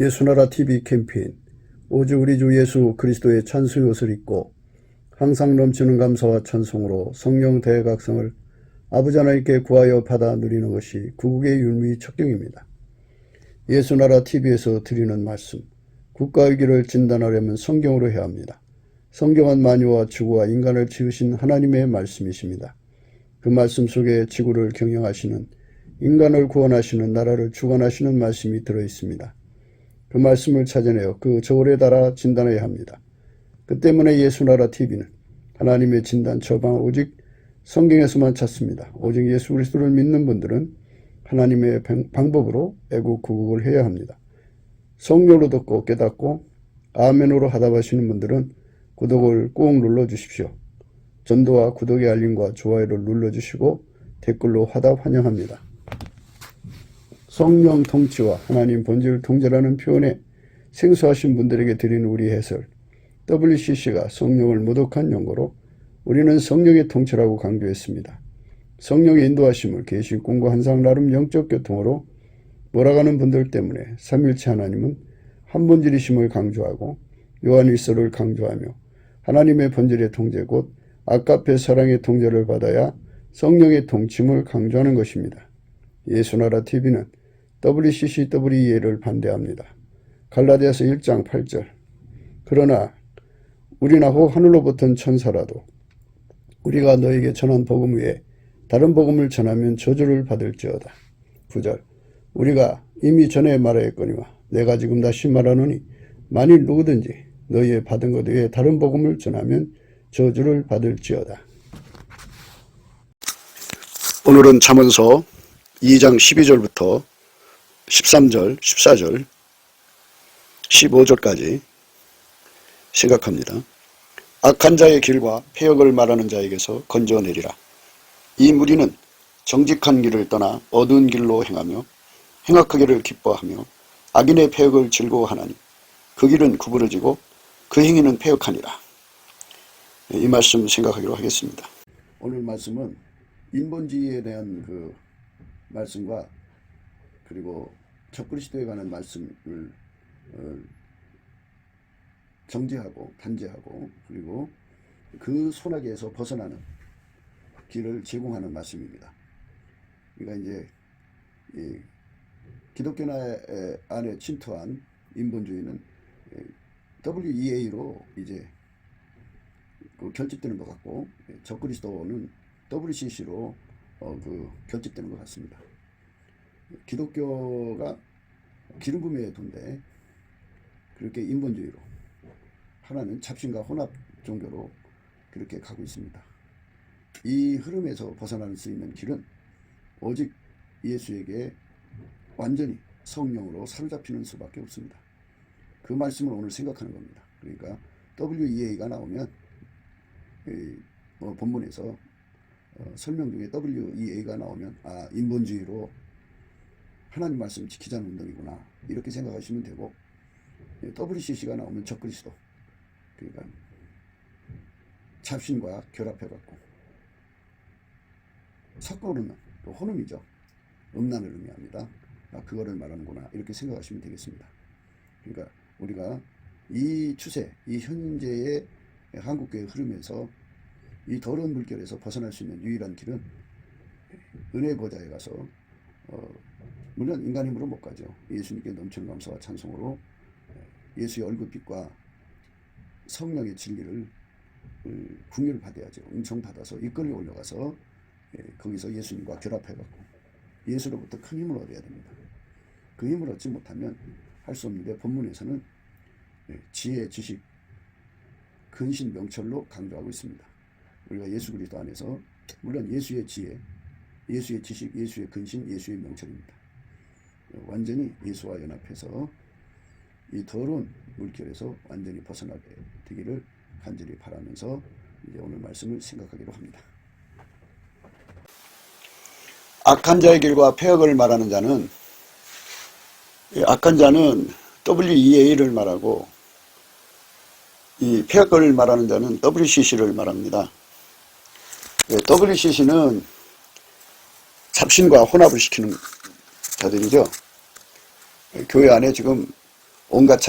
예수나라 TV 캠페인 오직 우리 주 예수 그리스도의 찬송의 옷을 입고 항상 넘치는 감사와 찬송으로 성령 대각성을 아버지 하나님께 구하여 받아 누리는 것이 구국의 율무의 척경입니다. 예수나라 TV에서 드리는 말씀, 국가 위기를 진단하려면 성경으로 해야 합니다. 성경은 만유와 지구와 인간을 지으신 하나님의 말씀이십니다. 그 말씀 속에 지구를 경영하시는, 인간을 구원하시는, 나라를 주관하시는 말씀이 들어있습니다. 그 말씀을 찾아내어 그 저울에 달아 진단해야 합니다. 그 때문에 예수나라 TV는 하나님의 진단 처방을 오직 성경에서만 찾습니다. 오직 예수 그리스도를 믿는 분들은 하나님의 방법으로 애국 구국을 해야 합니다. 성령으로 듣고 깨닫고 아멘으로 하답하시는 분들은 구독을 꾹 눌러주십시오. 전도와 구독의 알림과 좋아요를 눌러주시고 댓글로 화답 환영합니다. 성령 통치와 하나님 본질 통제라는 표현에 생소하신 분들에게 드리는 우리 해설, WCC가 성령을 모독한 용어로 우리는 성령의 통치라고 강조했습니다. 성령의 인도하심을 계시 꿈과 환상 나름 영적 교통으로 몰아가는 분들 때문에 삼일체 하나님은 한 본질이심을 강조하고 요한일서를 강조하며 하나님의 본질의 통제 곧 아가페 사랑의 통제를 받아야 성령의 통침을 강조하는 것입니다. 예수나라 TV는 WCCWEA를 반대합니다. 갈라디아서 1장 8절 그러나 우리나 혹 하늘로부터 천사라도 우리가 너에게 전한 복음 외에 다른 복음을 전하면 저주를 받을지어다. 9절 우리가 이미 전에 말하였거니와 내가 지금 다시 말하노니 만일 누구든지 너희의 받은 것 외에 다른 복음을 전하면 저주를 받을지어다. 오늘은 잠언서 2장 12절부터 13절, 14절, 15절까지 생각합니다. 악한 자의 길과 폐역을 말하는 자에게서 건져내리라. 이 무리는 정직한 길을 떠나 어두운 길로 행하며 행악하기를 기뻐하며 악인의 폐역을 즐거워하나니 그 길은 구부러지고 그 행위는 폐역하니라. 이 말씀 생각하기로 하겠습니다. 오늘 말씀은 인본주의에 대한 그 말씀과 그리고 적그리스도에 관한 말씀을 정죄하고 단죄하고 그리고 그 소나기에서 벗어나는 길을 제공하는 말씀입니다. 그러니까 이제 이 기독교 안에 침투한 인본주의는 WEA로 이제 결집되는 것 같고 적그리스도는 WCC로 결집되는 것 같습니다. 기독교가 기름부음의 도인데 그렇게 인본주의로 하나는 잡신과 혼합 종교로 그렇게 가고 있습니다. 이 흐름에서 벗어날 수 있는 길은 오직 예수에게 완전히 성령으로 사로잡히는 수밖에 없습니다. 그 말씀을 오늘 생각하는 겁니다. 그러니까 WEA가 나오면 본문에서 설명 중에 WEA가 나오면 인본주의로 하나님 말씀 지키자는 운동이구나 이렇게 생각하시면 되고 WCC가 나오면 적그리스도 그러니까 잡신과 결합해갖고 섞어오르는 혼음이죠. 음란을 의미합니다. 그거를 말하는구나 이렇게 생각하시면 되겠습니다. 그러니까 우리가 이 추세, 이 현재의 한국교회 흐름에서 이 더러운 물결에서 벗어날 수 있는 유일한 길은 은혜 보좌에 가서 물론 인간 힘으로 못 가죠. 예수님께 넘치는 감사와 찬송으로 예수의 얼굴빛과 성령의 진리를 궁유를 받아야죠. 은총 받아서 이끌려 올라가서 거기서 예수님과 결합해갖고 예수로부터 큰 힘을 얻어야 됩니다. 그 힘을 얻지 못하면 할 수 없는데 본문에서는 지혜, 지식, 근신, 명철로 강조하고 있습니다. 우리가 예수 그리스도 안에서 물론 예수의 지혜, 예수의 지식, 예수의 근신, 예수의 명철입니다. 완전히 예수와 연합해서 이 더러운 물결에서 완전히 벗어나게 되기를 간절히 바라면서 이제 오늘 말씀을 생각하기로 합니다. 악한 자의 길과 폐역을 말하는 자는 악한 자는 WEA를 말하고 이 폐역을 말하는 자는 WCC를 말합니다. WCC는 잡신과 혼합을 시키는 자들이죠. 교회 안에 지금 온갖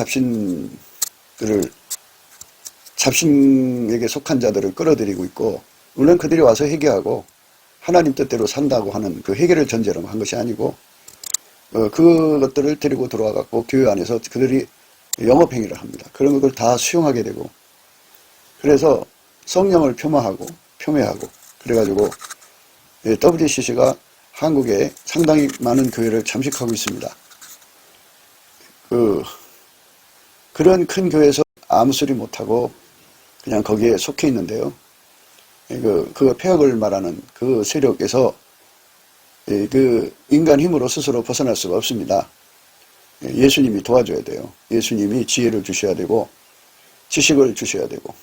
잡신에게 속한 자들을 끌어들이고 있고, 물론 그들이 와서 회개하고 하나님 뜻대로 산다고 하는 그 회개를 전제로 한 것이 아니고, 그것들을 데리고 들어와 갖고 교회 안에서 그들이 영업행위를 합니다. 그런 걸 다 수용하게 되고, 그래서 성령을 폄하하고 그래가지고 WCC가 한국에 상당히 많은 교회를 잠식하고 있습니다. 그런 큰 교회에서 아무 소리 못하고 그냥 거기에 속해 있는데요. 그 폐역을 말하는 그 세력에서 그 인간 힘으로 스스로 벗어날 수가 없습니다. 예수님이 도와줘야 돼요. 예수님이 지혜를 주셔야 되고, 지식을 주셔야 되고,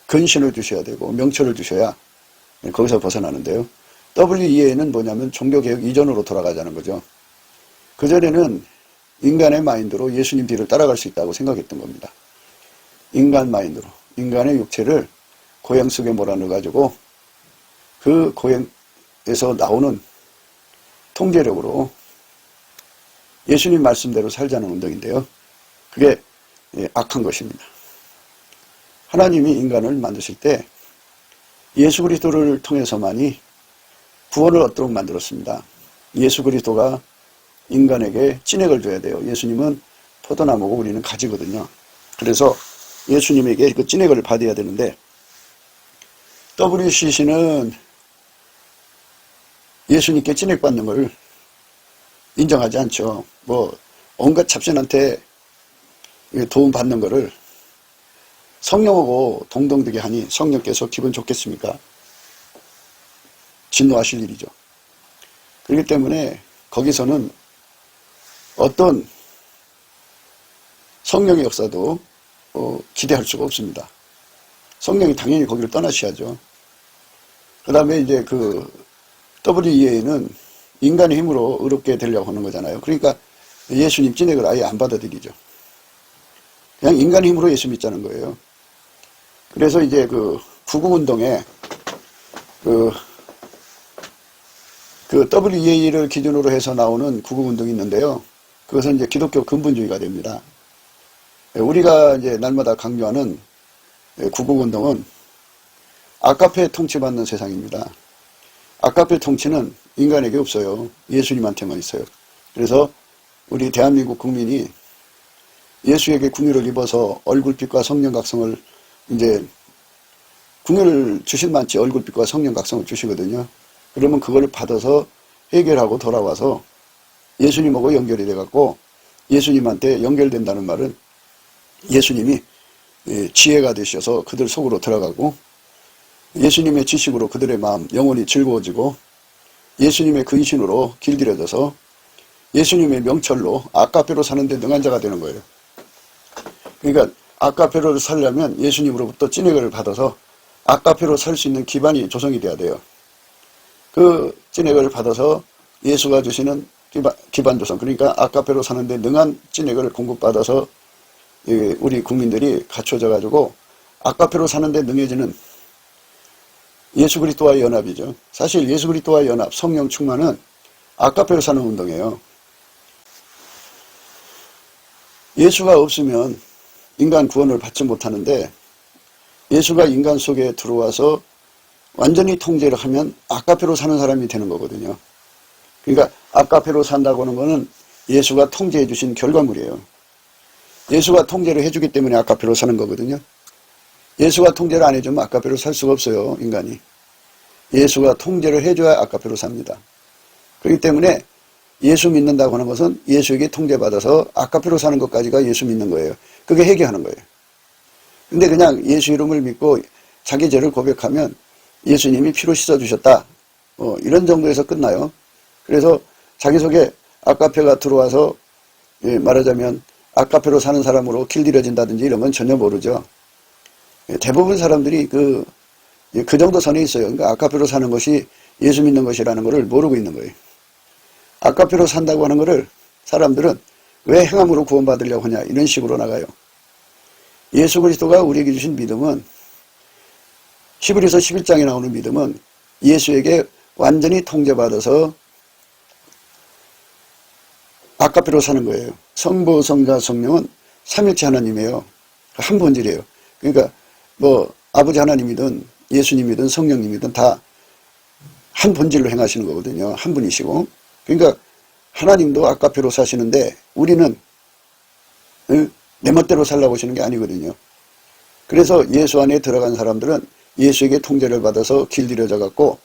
근신을 주셔야 되고, 명철을 주셔야 거기서 벗어나는데요. WEA는 뭐냐면 종교개혁 이전으로 돌아가자는 거죠. 그전에는 인간의 마인드로 예수님 뒤를 따라갈 수 있다고 생각했던 겁니다. 인간 마인드로, 인간의 육체를 고향 속에 몰아넣어가지고 그 고향에서 나오는 통제력으로 예수님 말씀대로 살자는 운동인데요. 그게 악한 것입니다. 하나님이 인간을 만드실 때 예수 그리스도를 통해서만이 구원을 얻도록 만들었습니다. 예수 그리스도가 인간에게 찐액을 줘야 돼요. 예수님은 포도나무고 우리는 가지거든요. 그래서 예수님에게 그 찐액을 받아야 되는데, WCC는 예수님께 찐액 받는 걸 인정하지 않죠. 온갖 잡신한테 도움 받는 거를 성령하고 동등되게 하니 성령께서 기분 좋겠습니까? 진노하실 일이죠. 그렇기 때문에 거기서는 어떤 성령의 역사도 기대할 수가 없습니다. 성령이 당연히 거기를 떠나셔야죠. 그 다음에 이제 WEA는 인간의 힘으로 의롭게 되려고 하는 거잖아요. 그러니까 예수님 찐액을 아예 안 받아들이죠. 그냥 인간의 힘으로 예수 믿자는 거예요. 그래서 이제 구국운동에 WEA를 기준으로 해서 나오는 구국운동이 있는데요. 그것은 이제 기독교 근본주의가 됩니다. 우리가 이제 날마다 강조하는 구국운동은 아카페 통치받는 세상입니다. 아카페 통치는 인간에게 없어요. 예수님한테만 있어요. 그래서 우리 대한민국 국민이 예수에게 궁유를 입어서 얼굴빛과 성령각성을 이제 궁유를 주실 만치 얼굴빛과 성령각성을 주시거든요. 그러면 그걸 받아서 해결하고 돌아와서 예수님하고 연결이 돼갖고 예수님한테 연결된다는 말은 예수님이 지혜가 되셔서 그들 속으로 들어가고 예수님의 지식으로 그들의 마음, 영혼이 즐거워지고 예수님의 근신으로 길들여져서 예수님의 명철로 아카페로 사는데 능한 자가 되는 거예요. 그러니까 아카페로를 살려면 예수님으로부터 찐액을 받아서 아카페로 살 수 있는 기반이 조성이 돼야 돼요. 그 찐액을 받아서 예수가 주시는 기반 조성, 그러니까 아카페로 사는데 능한 찐액을 공급받아서 우리 국민들이 갖춰져 가지고 아카페로 사는데 능해지는 예수 그리스도와의 연합이죠. 사실 예수 그리스도와의 연합, 성령 충만은 아카페로 사는 운동이에요. 예수가 없으면 인간 구원을 받지 못하는데 예수가 인간 속에 들어와서 완전히 통제를 하면 아카페로 사는 사람이 되는 거거든요. 그러니까 아카페로 산다고 하는 거는 예수가 통제해 주신 결과물이에요. 예수가 통제를 해주기 때문에 아카페로 사는 거거든요. 예수가 통제를 안 해주면 아카페로 살 수가 없어요, 인간이. 예수가 통제를 해줘야 아카페로 삽니다. 그렇기 때문에 예수 믿는다고 하는 것은 예수에게 통제받아서 아카페로 사는 것까지가 예수 믿는 거예요. 그게 회개하는 거예요. 근데 그냥 예수 이름을 믿고 자기 죄를 고백하면 예수님이 피로 씻어주셨다. 이런 정도에서 끝나요. 그래서 자기 속에 아카페가 들어와서 말하자면 아카페로 사는 사람으로 길들여진다든지 이런 건 전혀 모르죠. 대부분 사람들이 그 정도 선에 있어요. 그러니까 아카페로 사는 것이 예수 믿는 것이라는 것을 모르고 있는 거예요. 아카페로 산다고 하는 것을 사람들은 왜 행함으로 구원받으려고 하냐 이런 식으로 나가요. 예수 그리스도가 우리에게 주신 믿음은 히브리서 11장에 나오는 믿음은 예수에게 완전히 통제받아서 아까페로 사는 거예요. 성부, 성자, 성령은 삼일체 하나님이에요. 한 본질이에요. 그러니까 뭐 아버지 하나님이든 예수님이든 성령님이든 다 한 본질로 행하시는 거거든요. 한 분이시고. 그러니까 하나님도 아까페로 사시는데 우리는 내 멋대로 살라고 하시는 게 아니거든요. 그래서 예수 안에 들어간 사람들은 예수에게 통제를 받아서 길들여져 갖고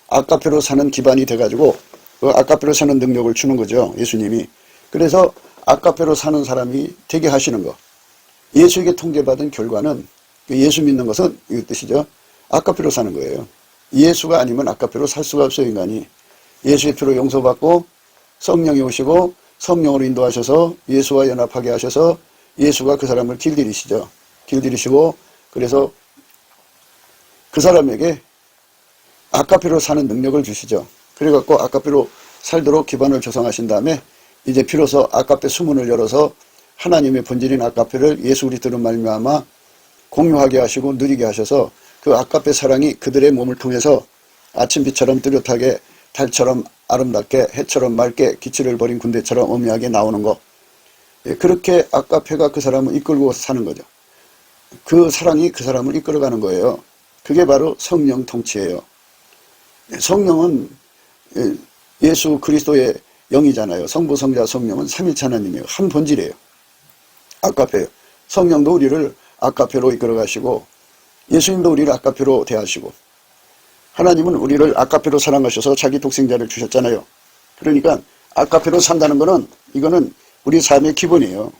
아까페로 사는 기반이 돼가지고 그 아까페로 사는 능력을 주는 거죠. 예수님이. 그래서 아까페로 사는 사람이 되게 하시는 거. 예수에게 통제받은 결과는 예수 믿는 것은 이 뜻이죠. 아까페로 사는 거예요. 예수가 아니면 아까페로 살 수가 없어요. 인간이. 예수의 피로 용서받고 성령이 오시고 성령으로 인도하셔서 예수와 연합하게 하셔서 예수가 그 사람을 길들이시죠. 길들이시고 그래서 그 사람에게 아까페로 사는 능력을 주시죠. 그래갖고 아까페로 살도록 기반을 조성하신 다음에 이제 비로소 아까페 수문을 열어서 하나님의 본질인 아까페를 예수 그리스도로 말미암아 공유하게 하시고 누리게 하셔서 그 아까페 사랑이 그들의 몸을 통해서 아침비처럼 뚜렷하게 달처럼 아름답게 해처럼 맑게 기치를 벌인 군대처럼 엄미하게 나오는 거. 그렇게 아까페가 그 사람을 이끌고 사는 거죠. 그 사랑이 그 사람을 이끌어가는 거예요. 그게 바로 성령 통치예요. 성령은 예수 그리스도의 영이잖아요. 성부, 성자, 성령은 삼일체 하나님이에요. 한 본질이에요. 아까페예요. 성령도 우리를 아까페로 이끌어가시고 예수님도 우리를 아까페로 대하시고 하나님은 우리를 아까페로 사랑하셔서 자기 독생자를 주셨잖아요. 그러니까 아까페로 산다는 거는 이거는 우리 삶의 기본이에요.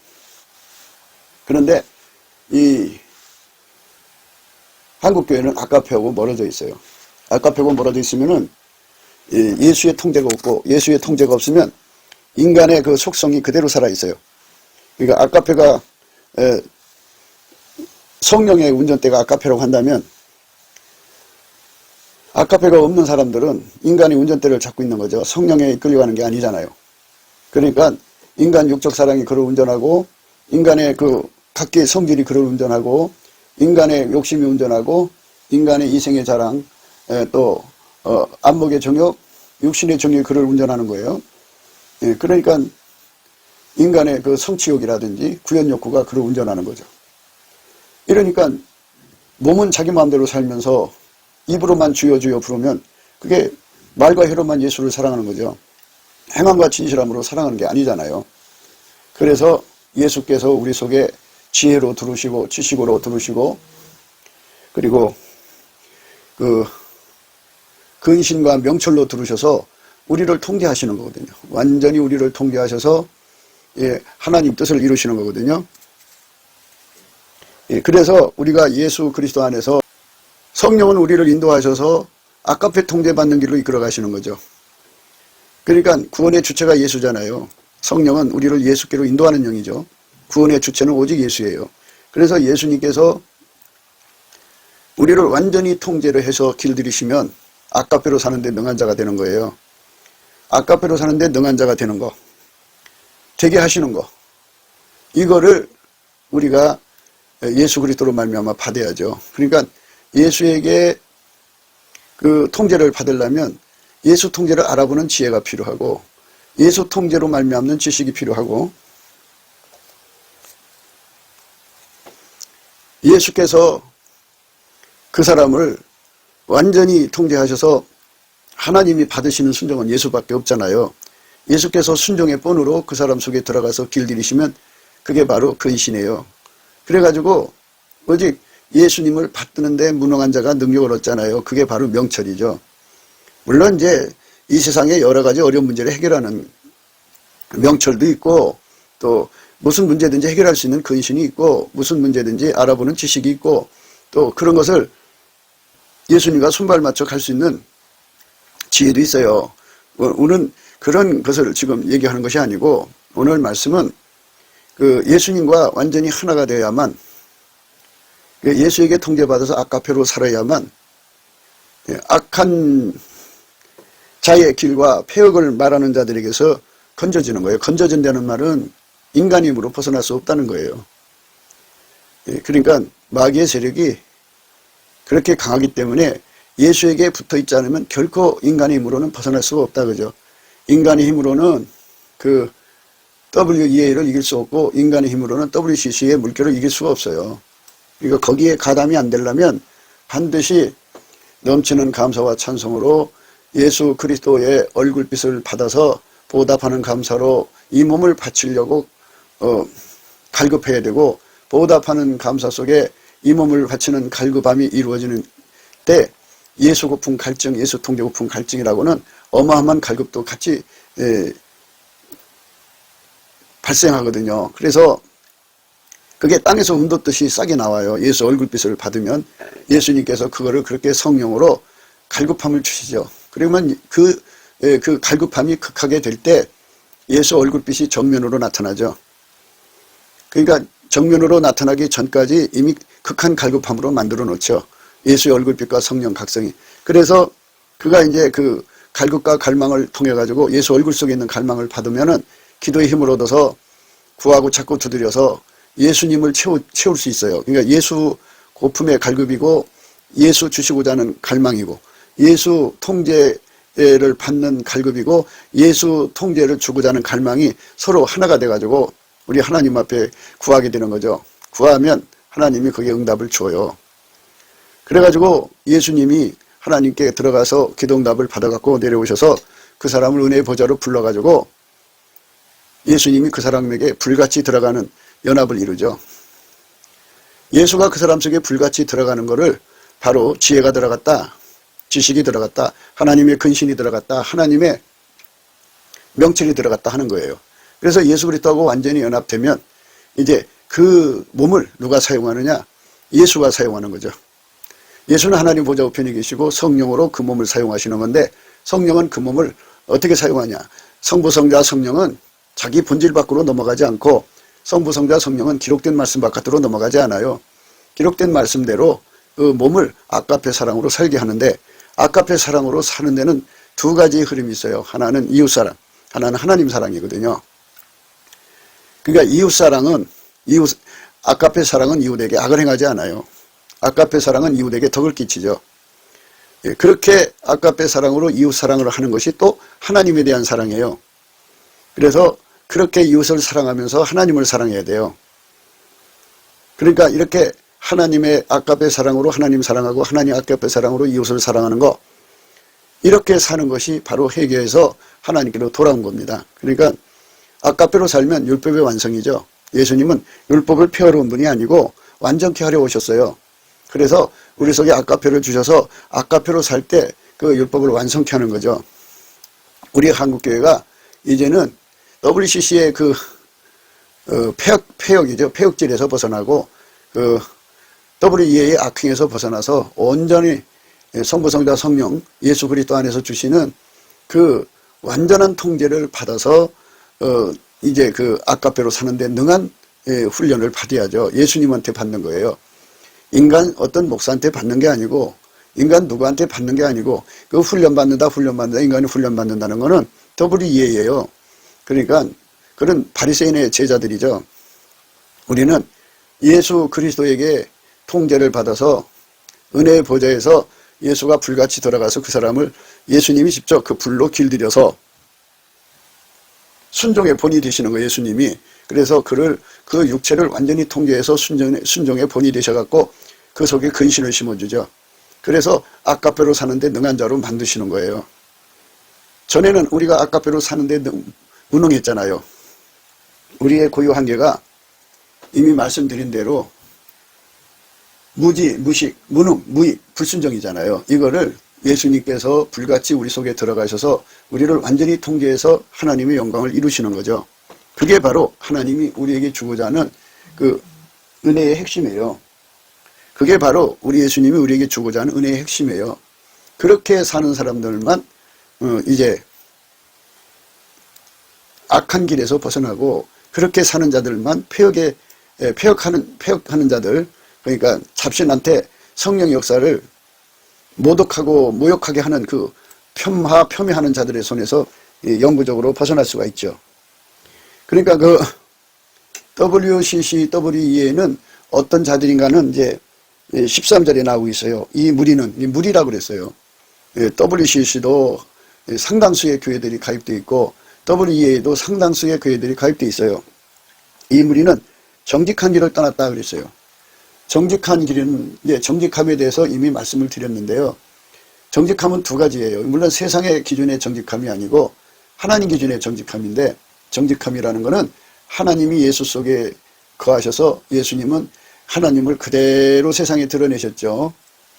그런데 이 한국교회는 아까페하고 멀어져 있어요. 아까페하고 멀어져 있으면은 예수의 통제가 없고 예수의 통제가 없으면 인간의 그 속성이 그대로 살아 있어요. 그러니까 아까페가 성령의 운전대가 아까페라고 한다면 아까페가 없는 사람들은 인간이 운전대를 잡고 있는 거죠. 성령에 이끌려가는 게 아니잖아요. 그러니까 인간 육적 사랑이 그를 운전하고 인간의 그 각기의 성질이 그를 운전하고 인간의 욕심이 운전하고 인간의 이생의 자랑 또 안목의 정욕 육신의 정욕이 그를 운전하는 거예요. 그러니까 인간의 그 성취욕이라든지 구현욕구가 그를 운전하는 거죠. 이러니까 몸은 자기 마음대로 살면서 입으로만 주여 주여 부르면 그게 말과 혀로만 예수를 사랑하는 거죠. 행함과 진실함으로 사랑하는 게 아니잖아요. 그래서 예수께서 우리 속에 지혜로 들으시고 지식으로 들으시고 그리고 그 근신과 명철로 들으셔서 우리를 통제하시는 거거든요. 완전히 우리를 통제하셔서 하나님 뜻을 이루시는 거거든요. 그래서 우리가 예수 그리스도 안에서 성령은 우리를 인도하셔서 아까페 통제받는 길로 이끌어 가시는 거죠. 그러니까 구원의 주체가 예수잖아요. 성령은 우리를 예수께로 인도하는 영이죠. 구원의 주체는 오직 예수예요. 그래서 예수님께서 우리를 완전히 통제를 해서 길들이시면 아까페로 사는데 능한 자가 되는 거예요. 아까페로 사는데 능한 자가 되는 거. 되게 하시는 거. 이거를 우리가 예수 그리스도로 말미암아 받아야죠. 그러니까 예수에게 그 통제를 받으려면 예수 통제를 알아보는 지혜가 필요하고 예수 통제로 말미암는 지식이 필요하고 예수께서 그 사람을 완전히 통제하셔서 하나님이 받으시는 순종은 예수밖에 없잖아요. 예수께서 순종의 본으로 그 사람 속에 들어가서 길들이시면 그게 바로 근신이에요. 그래가지고 오직 예수님을 받드는데 무능한 자가 능력을 얻잖아요. 그게 바로 명철이죠. 물론 이제 이 세상에 여러 가지 어려운 문제를 해결하는 명철도 있고 또 무슨 문제든지 해결할 수 있는 근신이 있고 무슨 문제든지 알아보는 지식이 있고 또 그런 것을 예수님과 손발 맞춰 갈 수 있는 지혜도 있어요. 오늘 그런 것을 지금 얘기하는 것이 아니고 오늘 말씀은 그 예수님과 완전히 하나가 되어야만 예수에게 통제받아서 아까페로 살아야만 악한 자의 길과 폐역을 말하는 자들에게서 건져지는 거예요. 건져진다는 말은 인간의 힘으로 벗어날 수 없다는 거예요. 그러니까 마귀의 세력이 그렇게 강하기 때문에 예수에게 붙어 있지 않으면 결코 인간의 힘으로는 벗어날 수가 없다 그죠. 인간의 힘으로는 그 WEA를 이길 수 없고 인간의 힘으로는 WCC의 물결을 이길 수가 없어요. 그러니까 거기에 가담이 안 되려면 반드시 넘치는 감사와 찬송으로 예수 그리스도의 얼굴빛을 받아서 보답하는 감사로 이 몸을 바치려고 갈급해야 되고, 보답하는 감사 속에 이 몸을 바치는 갈급함이 이루어지는 때 예수 고품 갈증, 예수 통제 고품 갈증이라고는 어마어마한 갈급도 같이 발생하거든요. 그래서 그게 땅에서 운돋듯이 싹이 나와요. 예수 얼굴빛을 받으면 예수님께서 그거를 그렇게 성령으로 갈급함을 주시죠. 그러면 그 갈급함이 극하게 될 때 예수 얼굴빛이 정면으로 나타나죠. 그러니까 정면으로 나타나기 전까지 이미 극한 갈급함으로 만들어 놓죠. 예수의 얼굴빛과 성령 각성이. 그래서 그가 이제 그 갈급과 갈망을 통해 가지고 예수 얼굴 속에 있는 갈망을 받으면은 기도의 힘을 얻어서 구하고 찾고 두드려서 예수님을 채울 수 있어요. 그러니까 예수 고품의 갈급이고 예수 주시고자 하는 갈망이고 예수 통제를 받는 갈급이고 예수 통제를 주고자 하는 갈망이 서로 하나가 돼가지고 우리 하나님 앞에 구하게 되는 거죠. 구하면 하나님이 거기에 응답을 줘요. 그래가지고 예수님이 하나님께 들어가서 기도응답을 받아갖고 내려오셔서 그 사람을 은혜의 보좌로 불러가지고 예수님이 그 사람에게 불같이 들어가는 연합을 이루죠. 예수가 그 사람 속에 불같이 들어가는 것을 바로 지혜가 들어갔다, 지식이 들어갔다, 하나님의 근신이 들어갔다, 하나님의 명철이 들어갔다 하는 거예요. 그래서 예수 그리스도하고 완전히 연합되면 이제 그 몸을 누가 사용하느냐? 예수가 사용하는 거죠. 예수는 하나님 보좌 우편에 계시고 성령으로 그 몸을 사용하시는 건데, 성령은 그 몸을 어떻게 사용하냐? 성부, 성자, 성령은 자기 본질 밖으로 넘어가지 않고 성부, 성자, 성령은 기록된 말씀 바깥으로 넘어가지 않아요. 기록된 말씀대로 그 몸을 아까페 사랑으로 살게 하는데, 아까페 사랑으로 사는 데는 두 가지의 흐름이 있어요. 하나는 이웃사랑, 하나는 하나님 사랑이거든요. 그러니까 이웃사랑은 아까페 사랑은 이웃에게 악을 행하지 않아요. 아까페 사랑은 이웃에게 덕을 끼치죠. 그렇게 아까페 사랑으로 이웃사랑을 하는 것이 또 하나님에 대한 사랑이에요. 그래서 그렇게 이웃을 사랑하면서 하나님을 사랑해야 돼요. 그러니까 이렇게 하나님의 아까페 사랑으로 하나님 사랑하고 하나님 아까페 사랑으로 이웃을 사랑하는 거, 이렇게 사는 것이 바로 회개에서 하나님께로 돌아온 겁니다. 그러니까 아까페로 살면 율법의 완성이죠. 예수님은 율법을 폐하려온 분이 아니고 완전케 하려 오셨어요. 그래서 우리 속에 아까페를 주셔서 아까페로 살 때 그 율법을 완성케 하는 거죠. 우리 한국교회가 이제는 WCC의 그 폐역이죠. 폐역질에서 벗어나고 그 WEA의 악행에서 벗어나서 온전히 성부, 성자, 성령 예수 그리스도 안에서 주시는 그 완전한 통제를 받아서 이제 그 아까페로 사는데 능한 훈련을 받아야죠. 예수님한테 받는 거예요. 인간 어떤 목사한테 받는 게 아니고, 인간 누구한테 받는 게 아니고, 그 훈련받는다, 인간이 훈련받는다는 거는 WEA예요. 그러니까 그런 바리새인의 제자들이죠. 우리는 예수 그리스도에게 통제를 받아서 은혜의 보좌에서 예수가 불같이 들어가서 그 사람을 예수님이 직접 그 불로 길들여서 순종의 본이 되시는 거예요, 예수님이. 그래서 그 육체를 완전히 통제해서 순종의 본이 되셔갖고 그 속에 근신을 심어주죠. 그래서 아까페로 사는데 능한 자로 만드시는 거예요. 전에는 우리가 아까페로 사는데 무능했잖아요. 우리의 고유 한계가 이미 말씀드린 대로 무지, 무식, 무능, 무익, 불순종이잖아요. 이거를 예수님께서 불같이 우리 속에 들어가셔서 우리를 완전히 통제해서 하나님의 영광을 이루시는 거죠. 그게 바로 하나님이 우리에게 주고자 하는 그 은혜의 핵심이에요. 그게 바로 우리 예수님이 우리에게 주고자 하는 은혜의 핵심이에요. 그렇게 사는 사람들만 이제 악한 길에서 벗어나고, 그렇게 사는 자들만 폐역하는 자들, 그러니까 잡신한테 성령의 역사를 모독하고 모욕하게 하는 그 폄훼하는 자들의 손에서 영구적으로 벗어날 수가 있죠. 그러니까 그 WCC, WEA는 어떤 자들인가는 이제 13절에 나오고 있어요. 이 무리라고 그랬어요. WCC도 상당수의 교회들이 가입되어 있고 WEA에도 상당수의 교회들이 가입되어 있어요. 이 무리는 정직한 길을 떠났다 그랬어요. 정직한 길은, 정직함에 대해서 이미 말씀을 드렸는데요. 정직함은 두 가지예요. 물론 세상의 기준의 정직함이 아니고 하나님 기준의 정직함인데, 정직함이라는 것은 하나님이 예수 속에 거하셔서 예수님은 하나님을 그대로 세상에 드러내셨죠.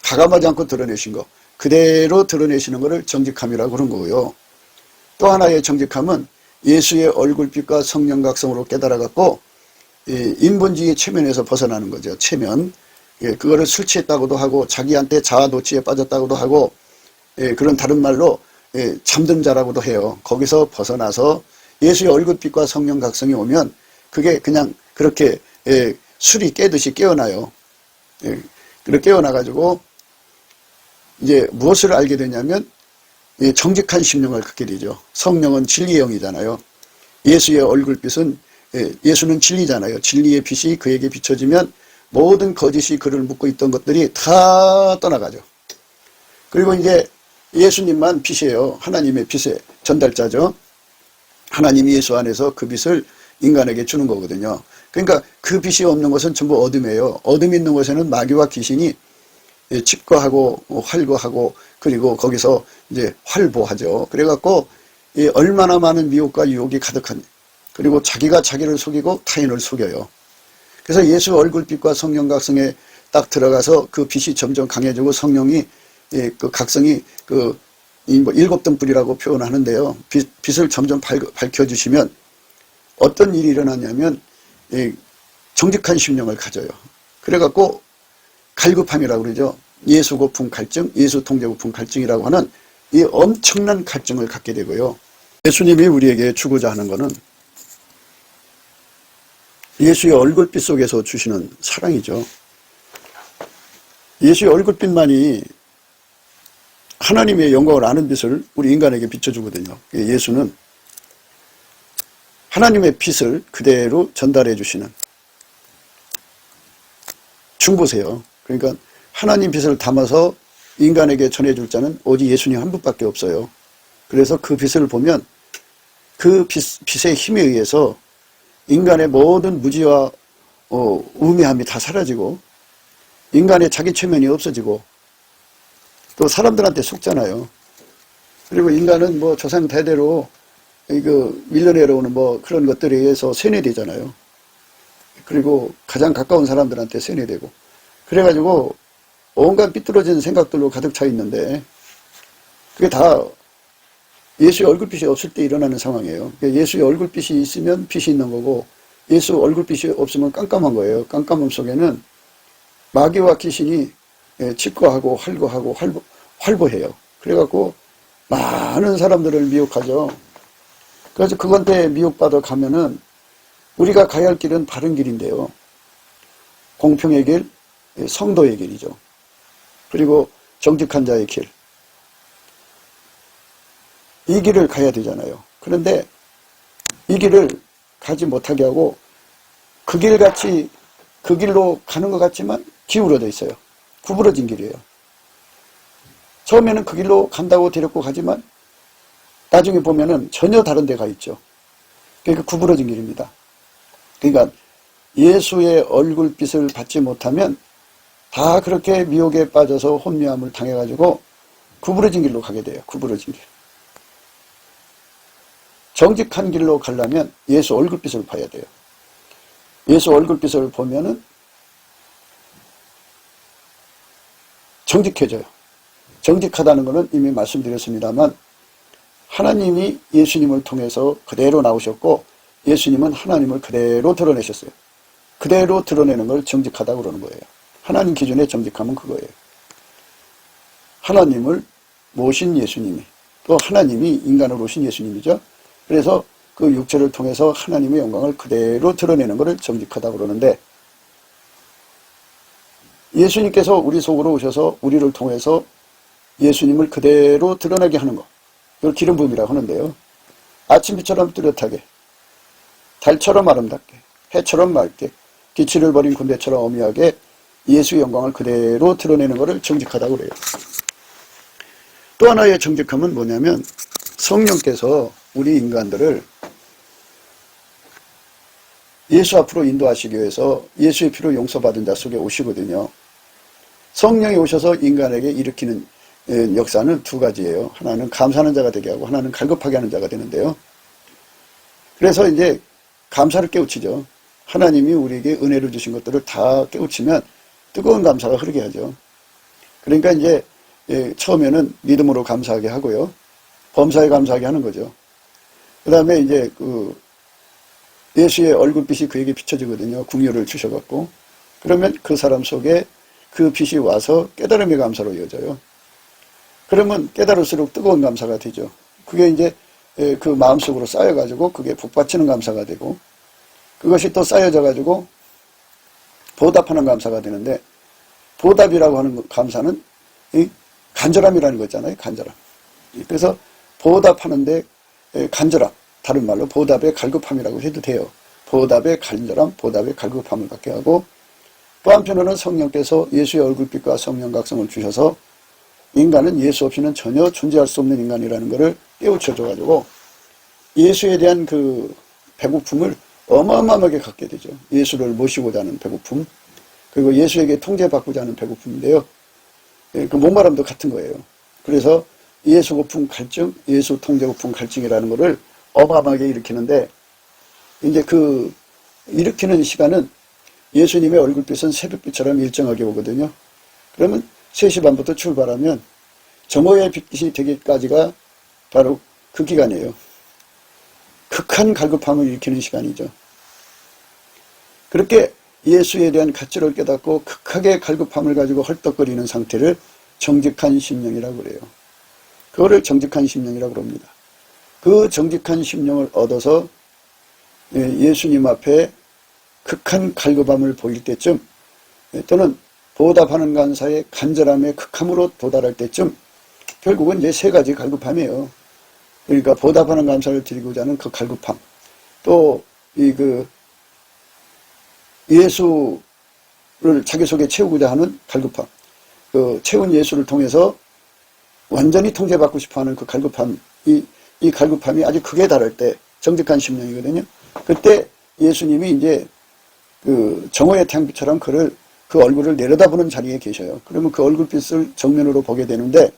가감하지 않고 드러내신 거, 그대로 드러내시는 것을 정직함이라고 그런 거고요. 또 하나의 정직함은 예수의 얼굴빛과 성령 각성으로 깨달아갖고 인본주의 체면에서 벗어나는 거죠. 체면. 그거를 술 취했다고도 하고 자기한테 자아도취에 빠졌다고도 하고 그런 다른 말로 잠든 자라고도 해요. 거기서 벗어나서 예수의 얼굴빛과 성령 각성이 오면 그게 그냥 그렇게 술이 깨듯이 깨어나요. 그렇게 깨어나가지고 이제 무엇을 알게 되냐면 정직한 심령을 갖게 되죠. 성령은 진리의 영이잖아요. 예수의 얼굴빛은, 예수는 진리잖아요. 진리의 빛이 그에게 비춰지면 모든 거짓이 그를 묶고 있던 것들이 다 떠나가죠. 그리고 이제 예수님만 빛이에요. 하나님의 빛의 전달자죠. 하나님이 예수 안에서 그 빛을 인간에게 주는 거거든요. 그러니까 그 빛이 없는 것은 전부 어둠이에요. 어둠이 있는 곳에는 마귀와 귀신이 집거하고 활거하고 그리고 거기서 이제 활보하죠. 그래갖고 얼마나 많은 미혹과 유혹이 가득한, 그리고 자기가 자기를 속이고 타인을 속여요. 그래서 예수 얼굴빛과 성령 각성에 딱 들어가서 그 빛이 점점 강해지고 성령이 그 각성이 그 일곱 등불이라고 표현하는데요. 빛을 점점 밝혀주시면 어떤 일이 일어나냐면 정직한 심령을 가져요. 그래갖고 갈급함이라고 그러죠. 예수 고품 갈증, 예수 통제 고품 갈증이라고 하는 이 엄청난 갈증을 갖게 되고요. 예수님이 우리에게 주고자 하는 것은 예수의 얼굴빛 속에서 주시는 사랑이죠. 예수의 얼굴빛만이 하나님의 영광을 아는 빛을 우리 인간에게 비춰주거든요. 예수는 하나님의 빛을 그대로 전달해 주시는, 중보세요. 그러니까 하나님 빛을 담아서 인간에게 전해줄 자는 오직 예수님 한 분밖에 없어요. 그래서 그 빛을 보면 그 빛의 힘에 의해서 인간의 모든 무지와 우매함이 다 사라지고 인간의 자기 체면이 없어지고 또 사람들한테 속잖아요. 그리고 인간은 뭐 조상 대대로 이거 밀려내려오는 뭐 그런 것들에 의해서 세뇌되잖아요. 그리고 가장 가까운 사람들한테 세뇌되고 그래가지고 온갖 삐뚤어진 생각들로 가득 차 있는데 그게 다 예수의 얼굴빛이 없을 때 일어나는 상황이에요. 예수의 얼굴빛이 있으면 빛이 있는 거고 예수 얼굴빛이 없으면 깜깜한 거예요. 깜깜함 속에는 마귀와 귀신이 직거하고 활거하고 활보해요. 그래갖고 많은 사람들을 미혹하죠. 그래서 그건데 미혹받아 가면은 우리가 가야 할 길은 바른 길인데요. 공평의 길, 성도의 길이죠. 그리고 정직한 자의 길. 이 길을 가야 되잖아요. 그런데 이 길을 가지 못하게 하고 그 길같이 그 길로 가는 것 같지만 기울어져 있어요. 구부러진 길이에요. 처음에는 그 길로 간다고 데리고 가지만 나중에 보면은 전혀 다른 데 가 있죠. 그러니까 구부러진 길입니다. 그러니까 예수의 얼굴빛을 받지 못하면 다 그렇게 미혹에 빠져서 혼미함을 당해가지고 구부러진 길로 가게 돼요. 구부러진 길. 정직한 길로 가려면 예수 얼굴빛을 봐야 돼요. 예수 얼굴빛을 보면은 정직해져요. 정직하다는 것은 이미 말씀드렸습니다만 하나님이 예수님을 통해서 그대로 나오셨고 예수님은 하나님을 그대로 드러내셨어요. 그대로 드러내는 걸 정직하다고 그러는 거예요. 하나님 기준의 정직함은 그거예요. 하나님을 모신 예수님이 또 하나님이 인간으로 오신 예수님이죠. 그래서 그 육체를 통해서 하나님의 영광을 그대로 드러내는 것을 정직하다고 그러는데 예수님께서 우리 속으로 오셔서 우리를 통해서 예수님을 그대로 드러나게 하는 것. 이걸 기름 부음이라고 하는데요. 아침비처럼 뚜렷하게, 달처럼 아름답게, 해처럼 맑게, 기치를 버린 군대처럼 어미하게 예수의 영광을 그대로 드러내는 것을 정직하다고 그래요. 또 하나의 정직함은 뭐냐면 성령께서 우리 인간들을 예수 앞으로 인도하시기 위해서 예수의 피로 용서받은 자 속에 오시거든요. 성령이 오셔서 인간에게 일으키는 역사는 두 가지예요. 하나는 감사하는 자가 되게 하고 하나는 갈급하게 하는 자가 되는데요. 그래서 이제 감사를 깨우치죠. 하나님이 우리에게 은혜를 주신 것들을 다 깨우치면 뜨거운 감사가 흐르게 하죠. 그러니까 이제 처음에는 믿음으로 감사하게 하고요. 범사에 감사하게 하는 거죠. 그 다음에 이제 예수의 얼굴빛이 그에게 비춰지거든요. 긍휼을 주셔갖고. 그러면 그 사람 속에 그 빛이 와서 깨달음의 감사로 이어져요. 그러면 깨달을수록 뜨거운 감사가 되죠. 그게 이제 그 마음속으로 쌓여가지고 그게 복받치는 감사가 되고 그것이 또 쌓여져가지고 보답하는 감사가 되는데 보답이라고 하는 감사는 간절함이라는 거잖아요. 간절함. 그래서 보답하는데 간절함. 다른 말로 보답의 갈급함이라고 해도 돼요. 보답의 간절함, 보답의 갈급함을 갖게 하고 또 한편으로는 성령께서 예수의 얼굴빛과 성령 각성을 주셔서 인간은 예수 없이는 전혀 존재할 수 없는 인간이라는 것을 깨우쳐줘가지고 예수에 대한 그 배고픔을 어마어마하게 갖게 되죠. 예수를 모시고자 하는 배고픔, 그리고 예수에게 통제받고자 하는 배고픔인데요. 그 목마름도 같은 거예요. 그래서 예수 고품 갈증, 예수 통제 고품 갈증이라는 것을 어마어마하게 일으키는데 이제 그 일으키는 시간은 예수님의 얼굴빛은 새벽빛처럼 일정하게 오거든요. 그러면 3시 반부터 출발하면 정오의 빛이 되기까지가 바로 그 기간이에요. 극한 갈급함을 일으키는 시간이죠. 그렇게 예수에 대한 가치를 깨닫고 극하게 갈급함을 가지고 헐떡거리는 상태를 정직한 심령이라고 그래요. 그거를 정직한 심령이라고 그럽니다. 그 정직한 심령을 얻어서 예수님 앞에 극한 갈급함을 보일 때쯤 또는 보답하는 간사의 간절함의 극함으로 도달할 때쯤 결국은 이제 3가지 갈급함이에요. 그러니까 보답하는 감사를 드리고자 하는 그 갈급함, 또 예수를 자기 속에 채우고자 하는 갈급함, 그 채운 예수를 통해서 완전히 통제받고 싶어하는 그 갈급함, 이 갈급함이 아주 극에 달할 때 정직한 심령이거든요. 그때 예수님이 이제 그 정오의 태양빛처럼 그 얼굴을 내려다보는 자리에 계셔요. 그러면 그 얼굴빛을 정면으로 보게 되는데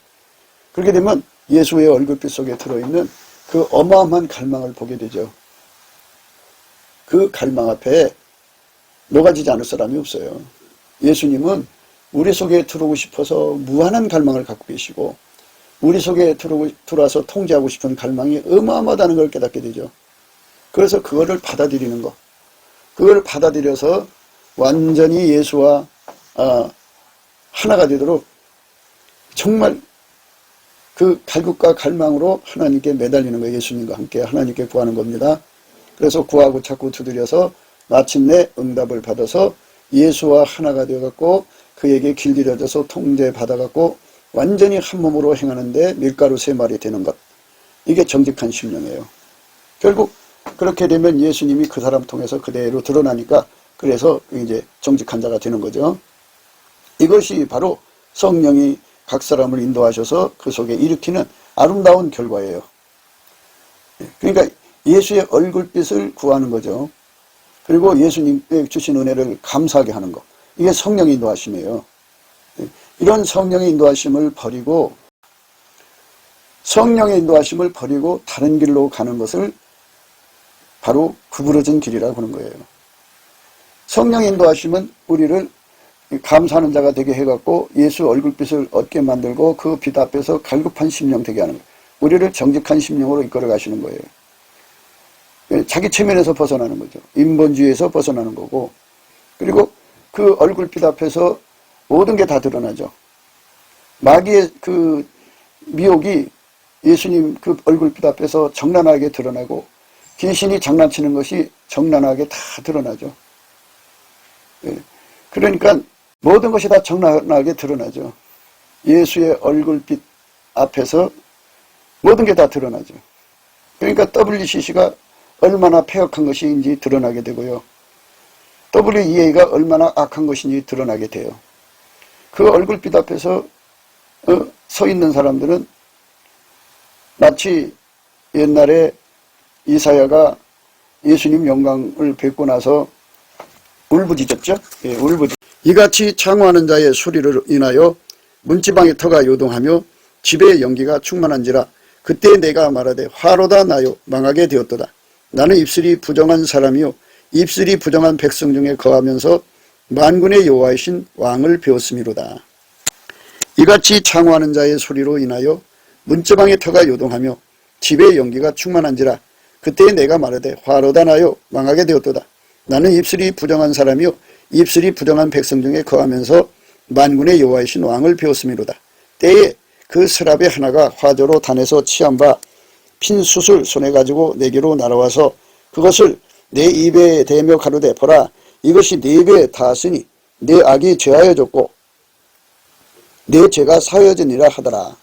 그렇게 되면 예수의 얼굴빛 속에 들어있는 그 어마어마한 갈망을 보게 되죠. 그 갈망 앞에 녹아지지 않을 사람이 없어요. 예수님은 우리 속에 들어오고 싶어서 무한한 갈망을 갖고 계시고 우리 속에 들어와서 통제하고 싶은 갈망이 어마어마하다는 걸 깨닫게 되죠. 그래서 그거를 받아들이는 것. 그걸 받아들여서 완전히 예수와 하나가 되도록 정말 그 갈급과 갈망으로 하나님께 매달리는 거예요. 예수님과 함께 하나님께 구하는 겁니다. 그래서 구하고 찾고 두드려서 마침내 응답을 받아서 예수와 하나가 되어갖고 그에게 길들여져서 통제받아갖고 완전히 한 몸으로 행하는데 밀가루 3마리 되는 것. 이게 정직한 심령이에요. 결국 그렇게 되면 예수님이 그 사람 통해서 그대로 드러나니까 그래서 이제 정직한 자가 되는 거죠. 이것이 바로 성령이 각 사람을 인도하셔서 그 속에 일으키는 아름다운 결과예요. 그러니까 예수의 얼굴빛을 구하는 거죠. 그리고 예수님께 주신 은혜를 감사하게 하는 것. 이게 성령의 인도하심이에요. 이런 성령의 인도하심을 버리고 다른 길로 가는 것을 바로 구부러진 길이라고 하는 거예요. 성령의 인도하심은 우리를 감사하는 자가 되게 해갖고 예수 얼굴빛을 얻게 만들고 그 빛 앞에서 갈급한 심령 되게 하는 거예요. 우리를 정직한 심령으로 이끌어 가시는 거예요. 자기 체면에서 벗어나는 거죠. 인본주의에서 벗어나는 거고 그리고 그 얼굴빛 앞에서 모든 게 다 드러나죠. 마귀의 그 미혹이 예수님 그 얼굴빛 앞에서 정난하게 드러나고 귀신이 장난치는 것이 정난하게 다 드러나죠. 그러니까 모든 것이 다 정난하게 드러나죠. 예수의 얼굴빛 앞에서 모든 게 다 드러나죠. 그러니까 WCC가 얼마나 폐역한 것인지 드러나게 되고요. WEA가 얼마나 악한 것인지 드러나게 돼요. 그 얼굴빛 앞에서 서 있는 사람들은 마치 옛날에 이사야가 예수님 영광을 뵙고 나서 울부짖었죠. 예, 이같이 창호하는 자의 소리를 인하여 문지방의 터가 요동하며 집의 연기가 충만한지라 그때 내가 말하되 화로다 나요 망하게 되었도다. 나는 입술이 부정한 사람이요 입술이 부정한 백성 중에 거하면서 만군의 여호와이신 왕을 배웠음이로다. 이같이 창호하는 자의 소리로 인하여 문지방의 터가 요동하며 집의 연기가 충만한지라 그때 내가 말하되 화로다 나요 망하게 되었도다. 나는 입술이 부정한 사람이요 입술이 부정한 백성 중에 거하면서 만군의 여호와이신 왕을 배웠음이로다. 때에 그 스랍의 하나가 화저로 단에서 취한 바 핀 숯을 손에 가지고 내게로 날아와서 그것을 내 입에 대며 가로되 보라 이것이 내 입에 닿았으니 내 악이 죄하여졌고 내 죄가 사여졌니라 하더라.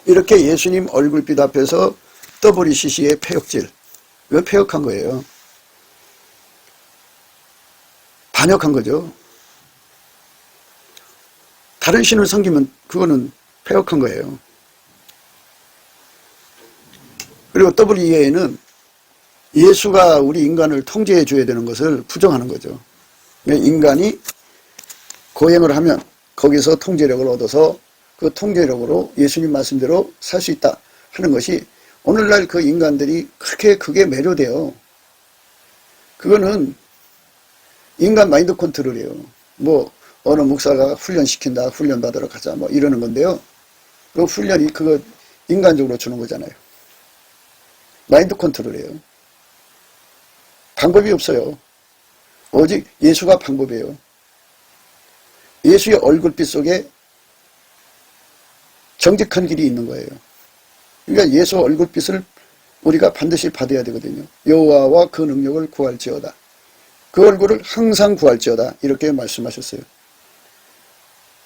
이렇게 예수님 얼굴빛 앞에서 WCC의 폐역질, 이거 폐역한 거예요. 반역한 거죠. 다른 신을 섬기면 그거는 폐역한 거예요. 그리고 WEA는 예수가 우리 인간을 통제해 줘야 되는 것을 부정하는 거죠. 인간이 고행을 하면 거기서 통제력을 얻어서 그 통제력으로 예수님 말씀대로 살 수 있다 하는 것이 오늘날 그 인간들이 그렇게 그게 매료돼요. 그거는 인간 마인드 컨트롤이에요. 뭐 어느 목사가 훈련시킨다, 훈련 받으러 가자 뭐 이러는 건데요. 그 훈련이 그거 인간적으로 주는 거잖아요. 마인드 컨트롤이에요. 방법이 없어요. 오직 예수가 방법이에요. 예수의 얼굴빛 속에 정직한 길이 있는 거예요. 그러니까 예수 얼굴빛을 우리가 반드시 받아야 되거든요. 여호와와 그 능력을 구할지어다. 그 얼굴을 항상 구할지어다. 이렇게 말씀하셨어요.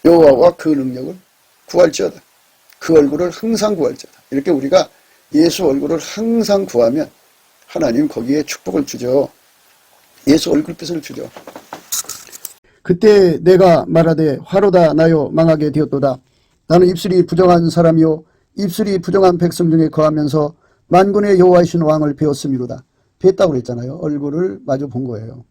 여호와와 그 능력을 구할지어다. 그 얼굴을 항상 구할지어다. 이렇게 우리가 예수 얼굴을 항상 구하면 하나님 거기에 축복을 주죠. 예수 얼굴빛을 주죠. 그때 내가 말하되 화로다 나요 망하게 되었도다. 나는 입술이 부정한 사람이요 입술이 부정한 백성 중에 거하면서 만군의 여호와이신 왕을 배웠음이로다. 뵀다고 그랬잖아요. 얼굴을 마주 본 거예요.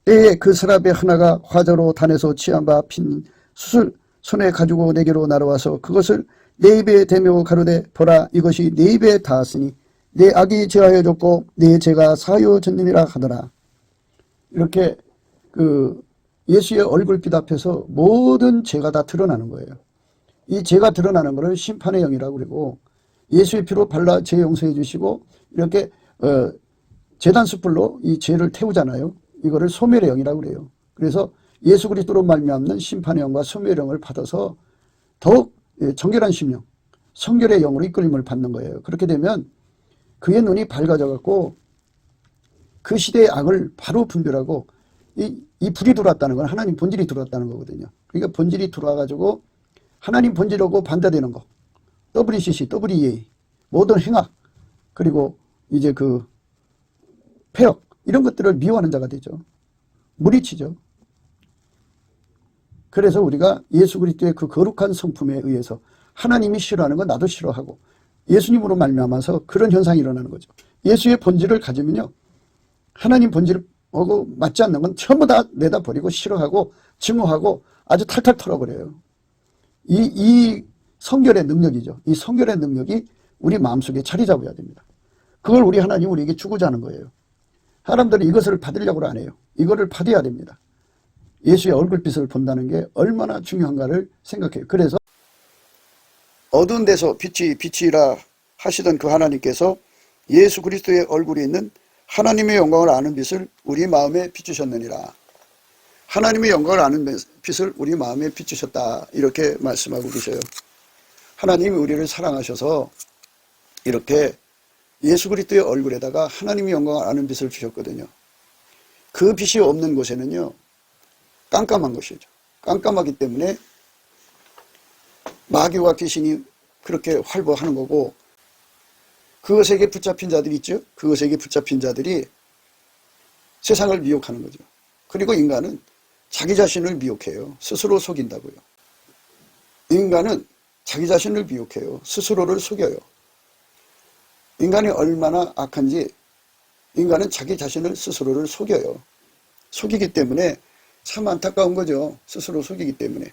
때에 그 스랍의 하나가 화저로 단에서 취한 바 핀 숯을 손에 가지고 내게로 날아와서 그것을 내 입에 대며 가로되 보라 이것이 내 입에 닿았으니 내 악이 죄하여졌고 내 죄가 사하여졌느니라 하더라. 이렇게 그 예수의 얼굴빛 앞에서 모든 죄가 다 드러나는 거예요. 이 죄가 드러나는 것을 심판의 영이라고 그러고 예수의 피로 발라 죄 용서해 주시고 이렇게 제단 숯불로 이 죄를 태우잖아요. 이거를 소멸의 영이라고 그래요. 그래서 예수 그리스도로 말미암는 심판의 영과 소멸의 영을 받아서 더욱 정결한 심령, 성결의 영으로 이끌림을 받는 거예요. 그렇게 되면 그의 눈이 밝아져 갖고 그 시대의 악을 바로 분별하고 이 불이 들어왔다는 건 하나님 본질이 들어왔다는 거거든요. 그러니까 본질이 들어와 가지고 하나님 본질하고 반대되는 거. WCC, WEA 모든 행악 그리고 이제 그 폐역 이런 것들을 미워하는 자가 되죠. 무리치죠. 그래서 우리가 예수 그리스도의 그 거룩한 성품에 의해서 하나님이 싫어하는 건 나도 싫어하고 예수님으로 말미암아서 그런 현상이 일어나는 거죠. 예수의 본질을 가지면요. 하나님 본질하고 맞지 않는 건 전부 다 내다 버리고 싫어하고 증오하고 아주 탈탈 털어버려요. 이 성결의 능력이죠. 이 성결의 능력이 우리 마음속에 자리 잡아야 됩니다. 그걸 우리 하나님 우리에게 주고자 하는 거예요. 사람들은 이것을 받으려고 안 해요. 이거를 받아야 됩니다. 예수의 얼굴빛을 본다는 게 얼마나 중요한가를 생각해요. 그래서 어두운 데서 빛이라 하시던 그 하나님께서 예수 그리스도의 얼굴이 있는 하나님의 영광을 아는 빛을 우리 마음에 비추셨느니라. 하나님의 영광을 아는 빛을 우리 마음에 비추셨다. 이렇게 말씀하고 계셔요. 하나님이 우리를 사랑하셔서 이렇게 예수 그리스도의 얼굴에다가 하나님의 영광을 아는 빛을 주셨거든요. 그 빛이 없는 곳에는요. 깜깜한 것이죠. 깜깜하기 때문에 마귀와 귀신이 그렇게 활보하는 거고 그것에게 붙잡힌 자들이 있죠. 그것에게 붙잡힌 자들이 세상을 미혹하는 거죠. 그리고 인간은 자기 자신을 미혹해요. 스스로 속인다고요. 인간은 자기 자신을 미혹해요. 스스로를 속여요. 인간이 얼마나 악한지 인간은 자기 자신을 스스로를 속여요. 속이기 때문에 참 안타까운 거죠. 스스로 속이기 때문에.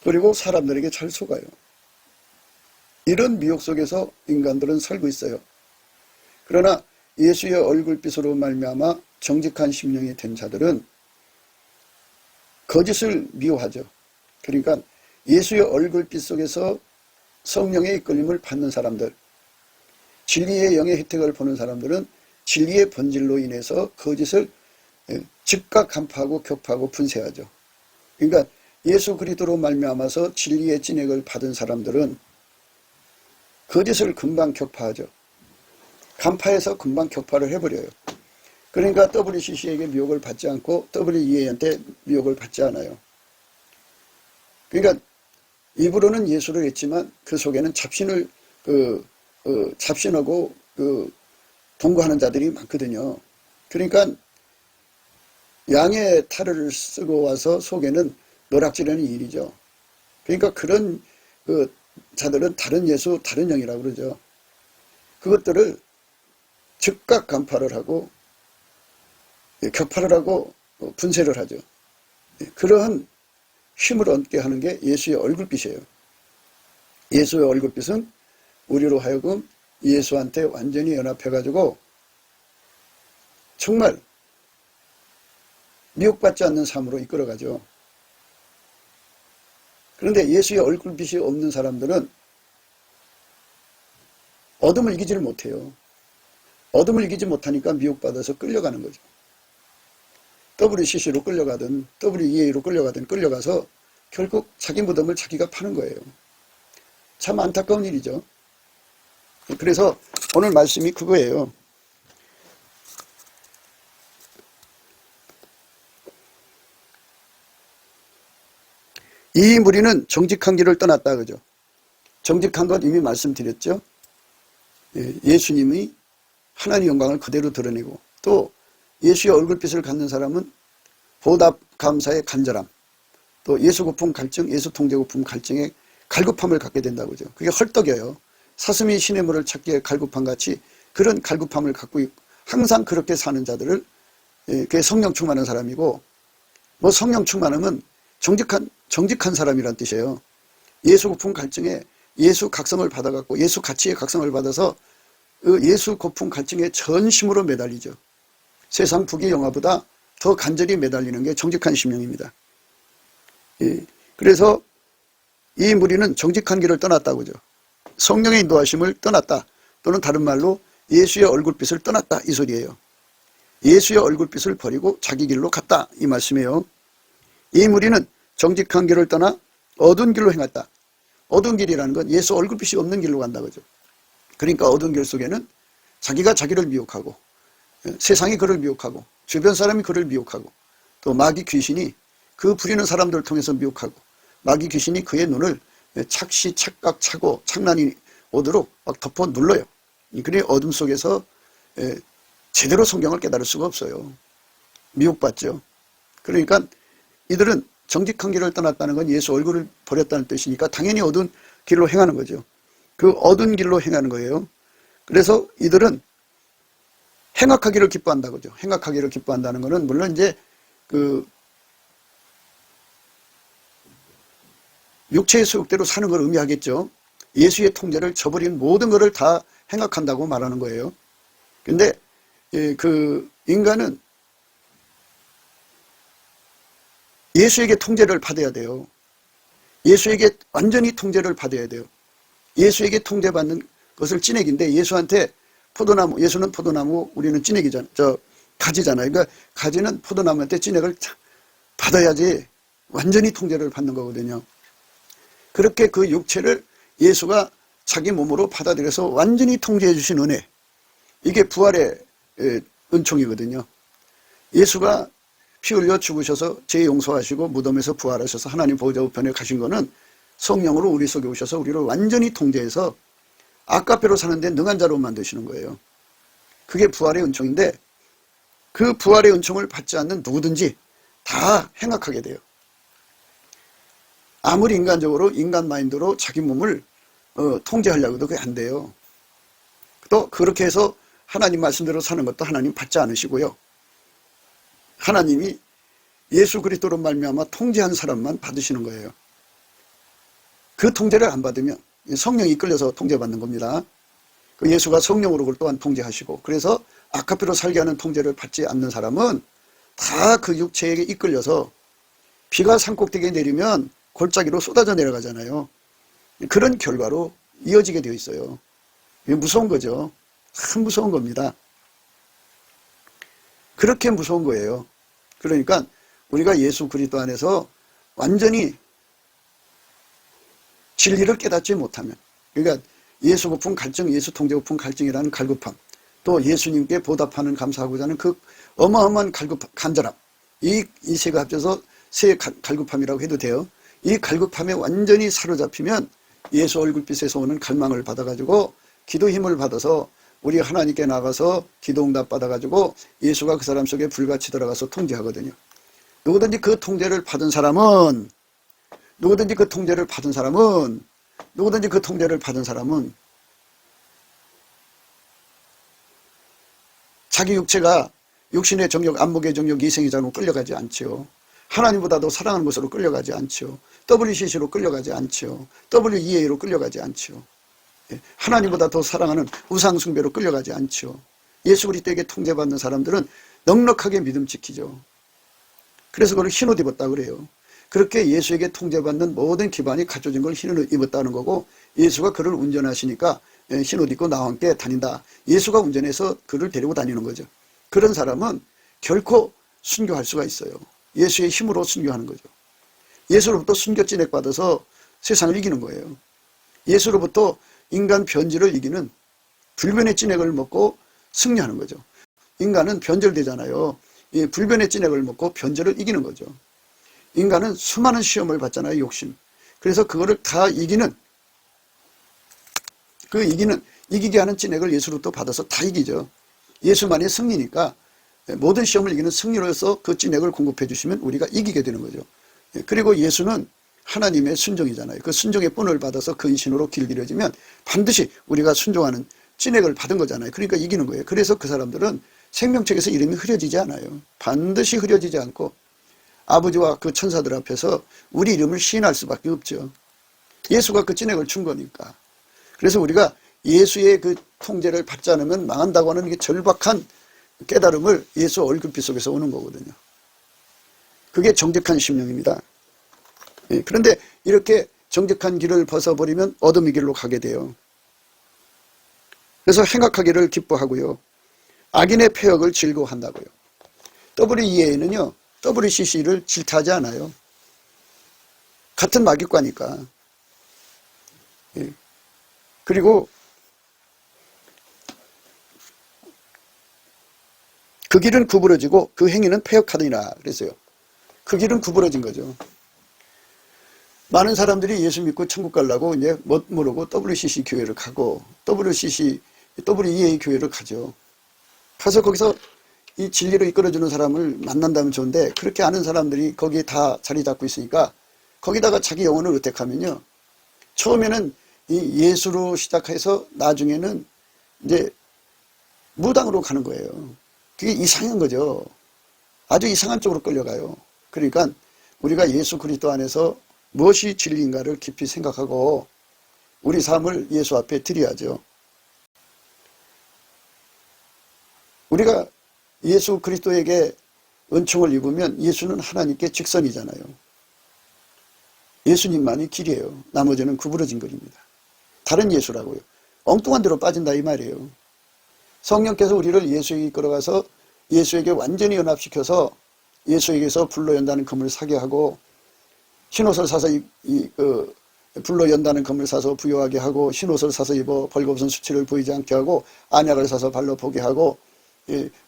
그리고 사람들에게 잘 속아요. 이런 미혹 속에서 인간들은 살고 있어요. 그러나 예수의 얼굴빛으로 말미암아 정직한 심령이 된 자들은 거짓을 미워하죠. 그러니까 예수의 얼굴빛 속에서 성령의 이끌림을 받는 사람들, 진리의 영의 혜택을 보는 사람들은 진리의 본질로 인해서 거짓을 즉각 간파하고 격파하고 분쇄하죠. 그러니까 예수 그리스도로 말미암아서 진리의 진액을 받은 사람들은 거짓을 금방 격파하죠. 간파해서 금방 격파를 해버려요. 그러니까 WCC에게 미혹을 받지 않고 WEA한테 미혹을 받지 않아요. 그러니까 입으로는 예수를 했지만 그 속에는 잡신하고 동거하는 자들이 많거든요. 그러니까 양의 탈을 쓰고 와서 속에는 노락지르는 일이죠. 그러니까 그런 자들은 다른 예수, 다른 영이라고 그러죠. 그것들을 즉각 간파를 하고 격파를 하고 분쇄를 하죠. 그러한 힘을 얻게 하는 게 예수의 얼굴빛이에요. 예수의 얼굴빛은 우리로 하여금 예수한테 완전히 연합해가지고 정말 미혹받지 않는 삶으로 이끌어가죠. 그런데 예수의 얼굴빛이 없는 사람들은 어둠을 이기지를 못해요. 어둠을 이기지 못하니까 미혹받아서 끌려가는 거죠. WCC로 끌려가든 WEA로 끌려가든 끌려가서 결국 자기 무덤을 자기가 파는 거예요. 참 안타까운 일이죠. 그래서 오늘 말씀이 그거예요. 이 무리는 정직한 길을 떠났다 그죠. 정직한 건 이미 말씀드렸죠. 예수님이 하나님의 영광을 그대로 드러내고 또 예수의 얼굴빛을 갖는 사람은 보답 감사의 간절함, 또 예수 고품 갈증, 예수 통제 고품 갈증의 갈급함을 갖게 된다고 그죠. 그게 헐떡여요. 사슴이 신의 물을 찾기에 갈급함 같이 그런 갈급함을 갖고 항상 그렇게 사는 자들을 그게 성령 충만한 사람이고, 뭐 성령 충만하면 정직한 사람이란 뜻이에요. 예수 고품 갈증에 예수 각성을 받아갖고 예수 가치의 각성을 받아서 예수 고품 갈증에 전심으로 매달리죠. 세상 부귀 영화보다 더 간절히 매달리는 게 정직한 심령입니다. 그래서 이 무리는 정직한 길을 떠났다고 그죠. 성령의 인도하심을 떠났다. 또는 다른 말로 예수의 얼굴빛을 떠났다 이 소리예요. 예수의 얼굴빛을 버리고 자기 길로 갔다 이 말씀이에요. 이 무리는 정직한 길을 떠나 어두운 길로 행했다. 어두운 길이라는 건 예수 얼굴빛이 없는 길로 간다 그죠. 그러니까 어두운 길 속에는 자기가 자기를 미혹하고 세상이 그를 미혹하고 주변 사람이 그를 미혹하고 또 마귀 귀신이 그 부리는 사람들을 통해서 미혹하고 마귀 귀신이 그의 눈을 착시 착각 차고 착란이 오도록 막 덮어 눌러요. 그래 어둠 속에서 제대로 성경을 깨달을 수가 없어요. 미혹받죠. 그러니까 이들은 정직한 길을 떠났다는 건 예수 얼굴을 버렸다는 뜻이니까 당연히 어두운 길로 행하는 거죠. 그 어두운 길로 행하는 거예요. 그래서 이들은 행악하기를 기뻐한다고 그죠. 행악하기를 기뻐한다는 것은 물론 이제 육체의 소욕대로 사는 걸 의미하겠죠. 예수의 통제를 저버린 모든 것을 다 행악한다고 말하는 거예요. 근데 그 인간은 예수에게 통제를 받아야 돼요. 예수에게 완전히 통제를 받아야 돼요. 예수에게 통제받는 것을 찐액인데 예수한테 포도나무, 예수는 포도나무, 우리는 찐액이잖아. 가지잖아요. 그러니까 가지는 포도나무한테 찐액을 받아야지 완전히 통제를 받는 거거든요. 그렇게 그 육체를 예수가 자기 몸으로 받아들여서 완전히 통제해 주신 은혜. 이게 부활의 은총이거든요. 예수가 피 흘려 죽으셔서 죄 용서하시고 무덤에서 부활하셔서 하나님 보호자 우편에 가신 거는 성령으로 우리 속에 오셔서 우리를 완전히 통제해서 아까페로 사는데 능한 자로 만드시는 거예요. 그게 부활의 은총인데 그 부활의 은총을 받지 않는 누구든지 다 행악하게 돼요. 아무리 인간적으로 인간 마인드로 자기 몸을 통제하려고 해도 그게 안 돼요. 또 그렇게 해서 하나님 말씀대로 사는 것도 하나님 받지 않으시고요. 하나님이 예수 그리스도로 말미암아 통제한 사람만 받으시는 거예요. 그 통제를 안 받으면 성령이 이끌려서 통제받는 겁니다. 그 예수가 성령으로 그걸 또한 통제하시고, 그래서 아카페로 살게 하는 통제를 받지 않는 사람은 다 그 육체에게 이끌려서 비가 산꼭대기에 내리면 골짜기로 쏟아져 내려가잖아요. 그런 결과로 이어지게 되어 있어요. 이게 무서운 거죠. 참 무서운 겁니다. 그렇게 무서운 거예요. 그러니까 우리가 예수 그리스도 안에서 완전히 진리를 깨닫지 못하면, 그러니까 예수 고품 갈증, 예수 통제 고품 갈증이라는 갈급함, 또 예수님께 보답하는 감사하고자 하는 그 어마어마한 간절함, 이 세 가 합쳐서 세 갈급함이라고 해도 돼요. 이 갈급함에 완전히 사로잡히면 예수 얼굴빛에서 오는 갈망을 받아가지고 기도 힘을 받아서 우리 하나님께 나가서 기도 응답 받아가지고 예수가 그 사람 속에 불같이 들어가서 통제하거든요. 누구든지 그 통제를 받은 사람은 자기 육체가 육신의 정욕, 안목의 정욕, 이생의 정욕으로 끌려가지 않지요. 하나님보다도 사랑하는 것으로 끌려가지 않지요. WCC로 끌려가지 않지요. WEA로 끌려가지 않지요. 하나님보다 더 사랑하는 우상 숭배로 끌려가지 않지요. 예수 그리스도에게 통제받는 사람들은 넉넉하게 믿음 지키죠. 그래서 그걸 흰옷 입었다 그래요. 그렇게 예수에게 통제받는 모든 기반이 갖춰진 걸 흰옷 입었다는 거고, 예수가 그를 운전하시니까 흰옷 입고 나와 함께 다닌다. 예수가 운전해서 그를 데리고 다니는 거죠. 그런 사람은 결코 순교할 수가 있어요. 예수의 힘으로 순교하는 거죠. 예수로부터 순교 찐액 받아서 세상을 이기는 거예요. 예수로부터 인간 변질을 이기는 불변의 찐액을 먹고 승리하는 거죠. 인간은 변절되잖아요. 이 불변의 찐액을 먹고 변절을 이기는 거죠. 인간은 수많은 시험을 받잖아요. 욕심. 그래서 그거를 다 이기게 하는 찐액을 예수로부터 받아서 다 이기죠. 예수만이 승리니까 모든 시험을 이기는 승리로서 그 찐액을 공급해 주시면 우리가 이기게 되는 거죠. 그리고 예수는 하나님의 순종이잖아요. 그 순종의 본을 받아서 근신으로 길들여지면 반드시 우리가 순종하는 찐액을 받은 거잖아요. 그러니까 이기는 거예요. 그래서 그 사람들은 생명책에서 이름이 흐려지지 않아요. 반드시 흐려지지 않고 아버지와 그 천사들 앞에서 우리 이름을 시인할 수밖에 없죠. 예수가 그 찐액을 준 거니까. 그래서 우리가 예수의 그 통제를 받지 않으면 망한다고 하는 게 절박한 깨달음을 예수 얼굴빛 속에서 오는 거거든요. 그게 정직한 심령입니다. 그런데 이렇게 정직한 길을 벗어버리면 어둠의 길로 가게 돼요. 그래서 행악하기를 기뻐하고요. 악인의 폐역을 즐거워한다고요. WEA는요, WCC를 질타하지 않아요. 같은 마귀과니까. 그리고 그 길은 구부러지고 그 행위는 폐역하더니라 그랬어요. 그 길은 구부러진 거죠. 많은 사람들이 예수 믿고 천국 가려고 이제 못 모르고 WCC 교회를 가고 WEA 교회를 가죠. 가서 거기서 이 진리로 이끌어주는 사람을 만난다면 좋은데, 그렇게 아는 사람들이 거기에 다 자리 잡고 있으니까 거기다가 자기 영혼을 의택하면요, 처음에는 이 예수로 시작해서 나중에는 이제 무당으로 가는 거예요. 그게 이상한 거죠. 아주 이상한 쪽으로 끌려가요. 그러니까 우리가 예수 그리스도 안에서 무엇이 진리인가를 깊이 생각하고 우리 삶을 예수 앞에 드려야죠. 우리가 예수 그리스도에게 은총을 입으면 예수는 하나님께 직선이잖아요. 예수님만이 길이에요. 나머지는 구부러진 거리입니다. 다른 예수라고요. 엉뚱한 데로 빠진다 이 말이에요. 성령께서 우리를 예수에게 이끌어가서 예수에게 완전히 연합시켜서 예수에게서 불로 연다는 금을 사게 하고, 흰옷을 사서 불로 연다는 금을 사서 부요하게 하고, 흰옷을 사서 입어 벌거벗은 수치를 보이지 않게 하고, 안약을 사서 발로 보게 하고,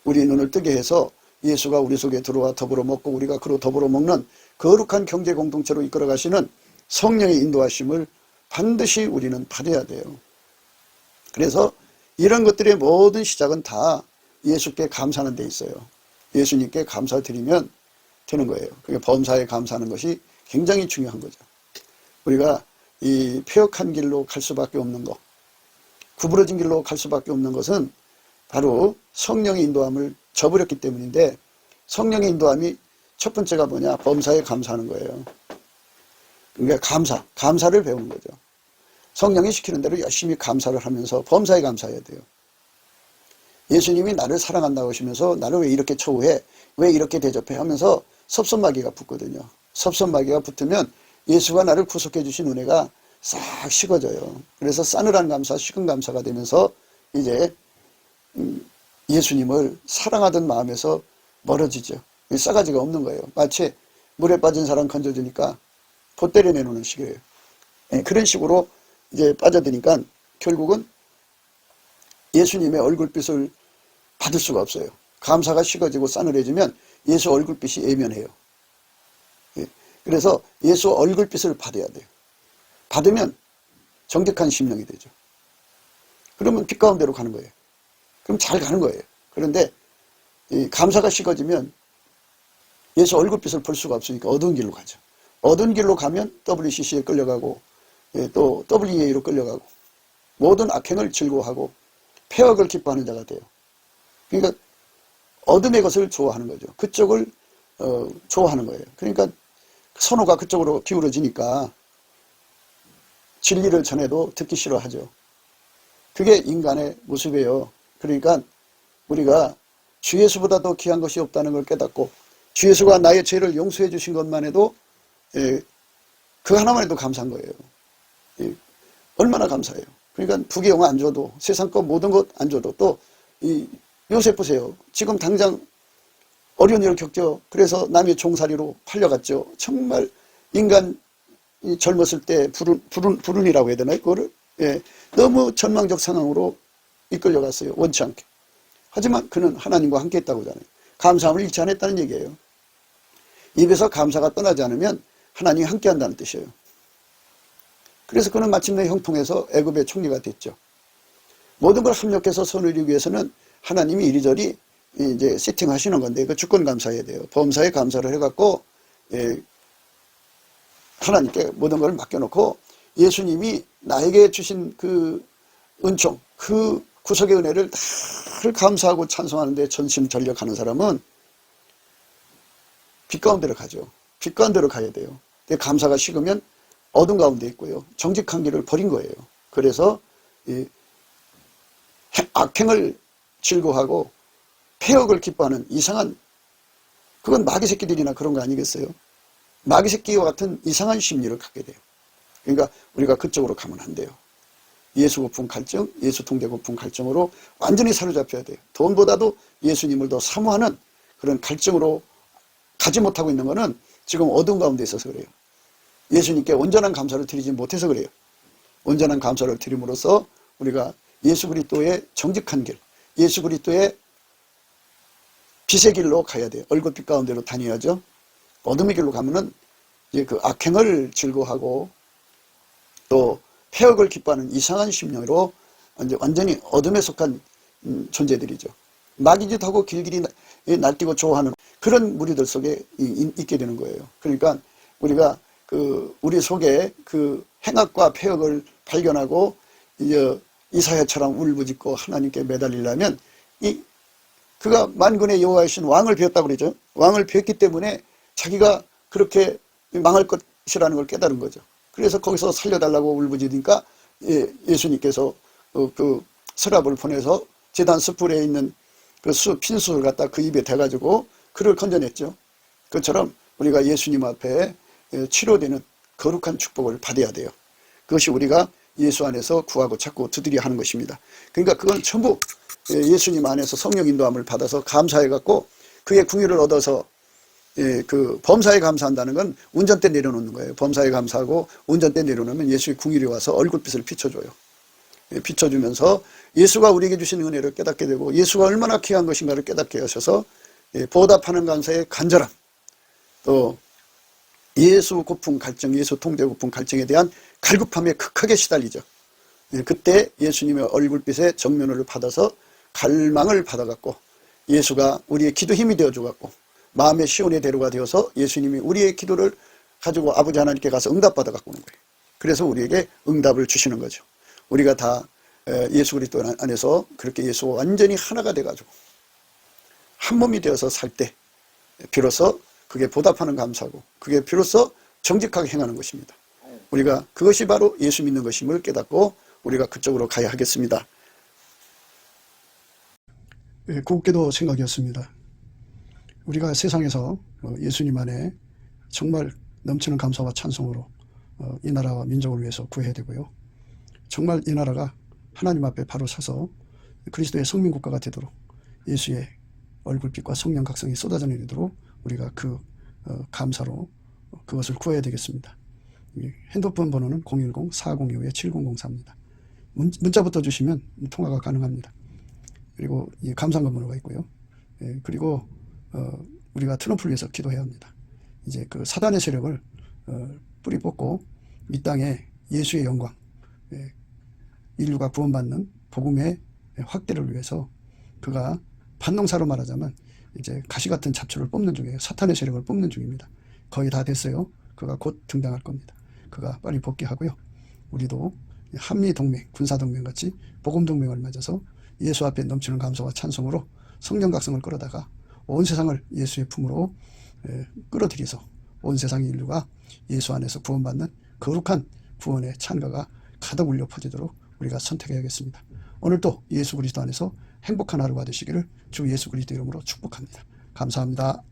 우리 눈을 뜨게 해서 예수가 우리 속에 들어와 더불어 먹고 우리가 그로 더불어 먹는 거룩한 경제 공동체로 이끌어 가시는 성령의 인도하심을 반드시 우리는 받아야 돼요. 그래서 이런 것들의 모든 시작은 다 예수께 감사하는 데 있어요. 예수님께 감사드리면 되는 거예요. 그게 범사에 감사하는 것이 굉장히 중요한 거죠. 우리가 이 폐역한 길로 갈 수밖에 없는 거, 구부러진 길로 갈 수밖에 없는 것은 바로 성령의 인도함을 저버렸기 때문인데, 성령의 인도함이 첫 번째가 뭐냐? 범사에 감사하는 거예요. 그러니까 감사를 배우는 거죠. 성령이 시키는 대로 열심히 감사를 하면서 범사에 감사해야 돼요. 예수님이 나를 사랑한다고 하시면서 나를 왜 이렇게 처우해? 왜 이렇게 대접해? 하면서 섭섭마귀가 붙거든요. 섭섭마귀가 붙으면 예수가 나를 구속해 주신 은혜가 싹 식어져요. 그래서 싸늘한 감사, 식은 감사가 되면서 이제 예수님을 사랑하던 마음에서 멀어지죠. 싸가지가 없는 거예요. 마치 물에 빠진 사람 건져주니까 보 때려내놓는 식이에요. 그런 식으로 이제 빠져드니까 결국은 예수님의 얼굴빛을 받을 수가 없어요. 감사가 식어지고 싸늘해지면 예수 얼굴빛이 예면해요. 그래서 예수 얼굴빛을 받아야 돼요. 받으면 정직한 심령이 되죠. 그러면 빛 가운데로 가는 거예요. 그럼 잘 가는 거예요. 그런데 이 감사가 식어지면 예수 얼굴빛을 볼 수가 없으니까 어두운 길로 가죠. 어두운 길로 가면 WCC에 끌려가고 또 WEA로 끌려가고 모든 악행을 즐거워하고 폐역을 기뻐하는 자가 돼요. 그러니까 어둠의 것을 좋아하는 거죠. 그쪽을 좋아하는 거예요. 그러니까 선호가 그쪽으로 기울어지니까 진리를 전해도 듣기 싫어하죠. 그게 인간의 모습이에요. 그러니까 우리가 주 예수보다 더 귀한 것이 없다는 걸 깨닫고 주 예수가 나의 죄를 용서해 주신 것만 해도 그 하나만 해도 감사한 거예요. 얼마나 감사해요. 그러니까 부귀영 안 줘도 세상 것 모든 것 안 줘도 또 이 요셉 보세요. 지금 당장 어려운 일을 겪죠. 그래서 남의 종살이로 팔려갔죠. 정말 인간 젊었을 때 불운이라고 해야 되나요? 그거를 너무 전망적 상황으로 이끌려갔어요. 원치 않게. 하지만 그는 하나님과 함께 했다고 하잖아요. 감사함을 잃지 않았다는 얘기예요. 입에서 감사가 떠나지 않으면 하나님이 함께 한다는 뜻이에요. 그래서 그는 마침내 형통해서 애굽의 총리가 됐죠. 모든 걸 합력해서 선을 이루기 위해서는 하나님이 이리저리 이제 세팅하시는 건데 그 주권 감사해야 돼요. 범사에 감사를 해갖고 하나님께 모든 걸 맡겨놓고 예수님이 나에게 주신 그 은총, 그 구속의 은혜를 다 감사하고 찬송하는데 전심전력하는 사람은 빛 가운데로 가죠. 빛 가운데로 가야 돼요. 감사가 식으면 어둠 가운데 있고요. 정직한 길을 버린 거예요. 그래서 악행을 즐거워하고 폐역을 기뻐하는 이상한, 그건 마귀 새끼들이나 그런 거 아니겠어요? 마귀 새끼와 같은 이상한 심리를 갖게 돼요. 그러니까 우리가 그쪽으로 가면 안 돼요. 예수 고품 갈증, 예수 통제 고품 갈증으로 완전히 사로잡혀야 돼요. 돈보다도 예수님을 더 사모하는 그런 갈증으로 가지 못하고 있는 거는 지금 어두운 가운데 있어서 그래요. 예수님께 온전한 감사를 드리지 못해서 그래요. 온전한 감사를 드림으로써 우리가 예수 그리스도의 정직한 길, 예수 그리스도의 빛의 길로 가야 돼요. 얼굴빛 가운데로 다녀야죠. 어둠의 길로 가면은 이제 그 악행을 즐거워하고 또 폐역을 기뻐하는 이상한 심령으로 완전히 어둠에 속한 존재들이죠. 마귀짓하고 길길이 날뛰고 좋아하는 그런 무리들 속에 있게 되는 거예요. 그러니까 우리가 우리 속에 그 행악과 폐역을 발견하고 이사야처럼 울부짖고 하나님께 매달리려면 그가 만군의 여호와이신 왕을 배웠다고 그러죠. 왕을 배웠기 때문에 자기가 그렇게 망할 것이라는 걸 깨달은 거죠. 그래서 거기서 살려달라고 울부짖으니까 예수님께서 그 서랍을 보내서 제단 숯불에 있는 그 핀수를 갖다 그 입에 대가지고 그를 건져냈죠. 그처럼 우리가 예수님 앞에 치료되는 거룩한 축복을 받아야 돼요. 그것이 우리가 예수 안에서 구하고 찾고 두드려 하는 것입니다. 그러니까 그건 전부 예수님 안에서 성령 인도함을 받아서 감사해갖고 그의 궁유를 얻어서 그 범사에 감사한다는 건 운전대 내려놓는 거예요. 범사에 감사하고 운전대 내려놓으면 예수의 궁유리 와서 얼굴빛을 비춰줘요. 비춰주면서 예수가 우리에게 주신 은혜를 깨닫게 되고 예수가 얼마나 귀한 것인가를 깨닫게 하셔서 보답하는 감사의 간절함, 또 예수 고품 갈증, 예수 통제 고품 갈증에 대한 갈급함에 극하게 시달리죠. 그때 예수님의 얼굴빛의 정면을 받아서 갈망을 받아갖고 예수가 우리의 기도 힘이 되어줘갖고 마음의 시온의 대로가 되어서 예수님이 우리의 기도를 가지고 아버지 하나님께 가서 응답받아 갖고 오는 거예요. 그래서 우리에게 응답을 주시는 거죠. 우리가 다 예수 그리스도 안에서 그렇게 예수와 완전히 하나가 돼가지고 한 몸이 되어서 살 때 비로소 그게 보답하는 감사고 그게 비로소 정직하게 행하는 것입니다. 우리가 그것이 바로 예수 믿는 것임을 깨닫고 우리가 그쪽으로 가야 하겠습니다. 곱게도 생각이었습니다. 우리가 세상에서 예수님 안에 정말 넘치는 감사와 찬송으로 이 나라와 민족을 위해서 구해야 되고요. 정말 이 나라가 하나님 앞에 바로 서서 그리스도의 성민국가가 되도록 예수의 얼굴빛과 성령 각성이 쏟아져 내리도록 우리가 그 감사로 그것을 구해야 되겠습니다. 핸드폰 번호는 010-4025-7004입니다. 문자부터 주시면 통화가 가능합니다. 그리고 이 감사한 번호가 있고요. 그리고 우리가 트럼프를 위해서 기도해야 합니다. 이제 그 사단의 세력을 뿌리 뽑고 이 땅에 예수의 영광, 인류가 구원받는 복음의 확대를 위해서 그가 반농사로 말하자면 이제 가시 같은 잡초를 뽑는 중이에요. 사탄의 세력을 뽑는 중입니다. 거의 다 됐어요. 그가 곧 등장할 겁니다. 그가 빨리 복귀하고요. 우리도 한미동맹, 군사동맹 같이 복음동맹을 맺어서 예수 앞에 넘치는 감사와 찬송으로 성령 각성을 끌어다가 온 세상을 예수의 품으로 끌어들여서 온 세상의 인류가 예수 안에서 구원받는 거룩한 구원의 찬가가 가득 울려 퍼지도록 우리가 선택해야겠습니다. 오늘도 예수 그리스도 안에서 행복한 하루가 되시기를 주 예수 그리스도 이름으로 축복합니다. 감사합니다.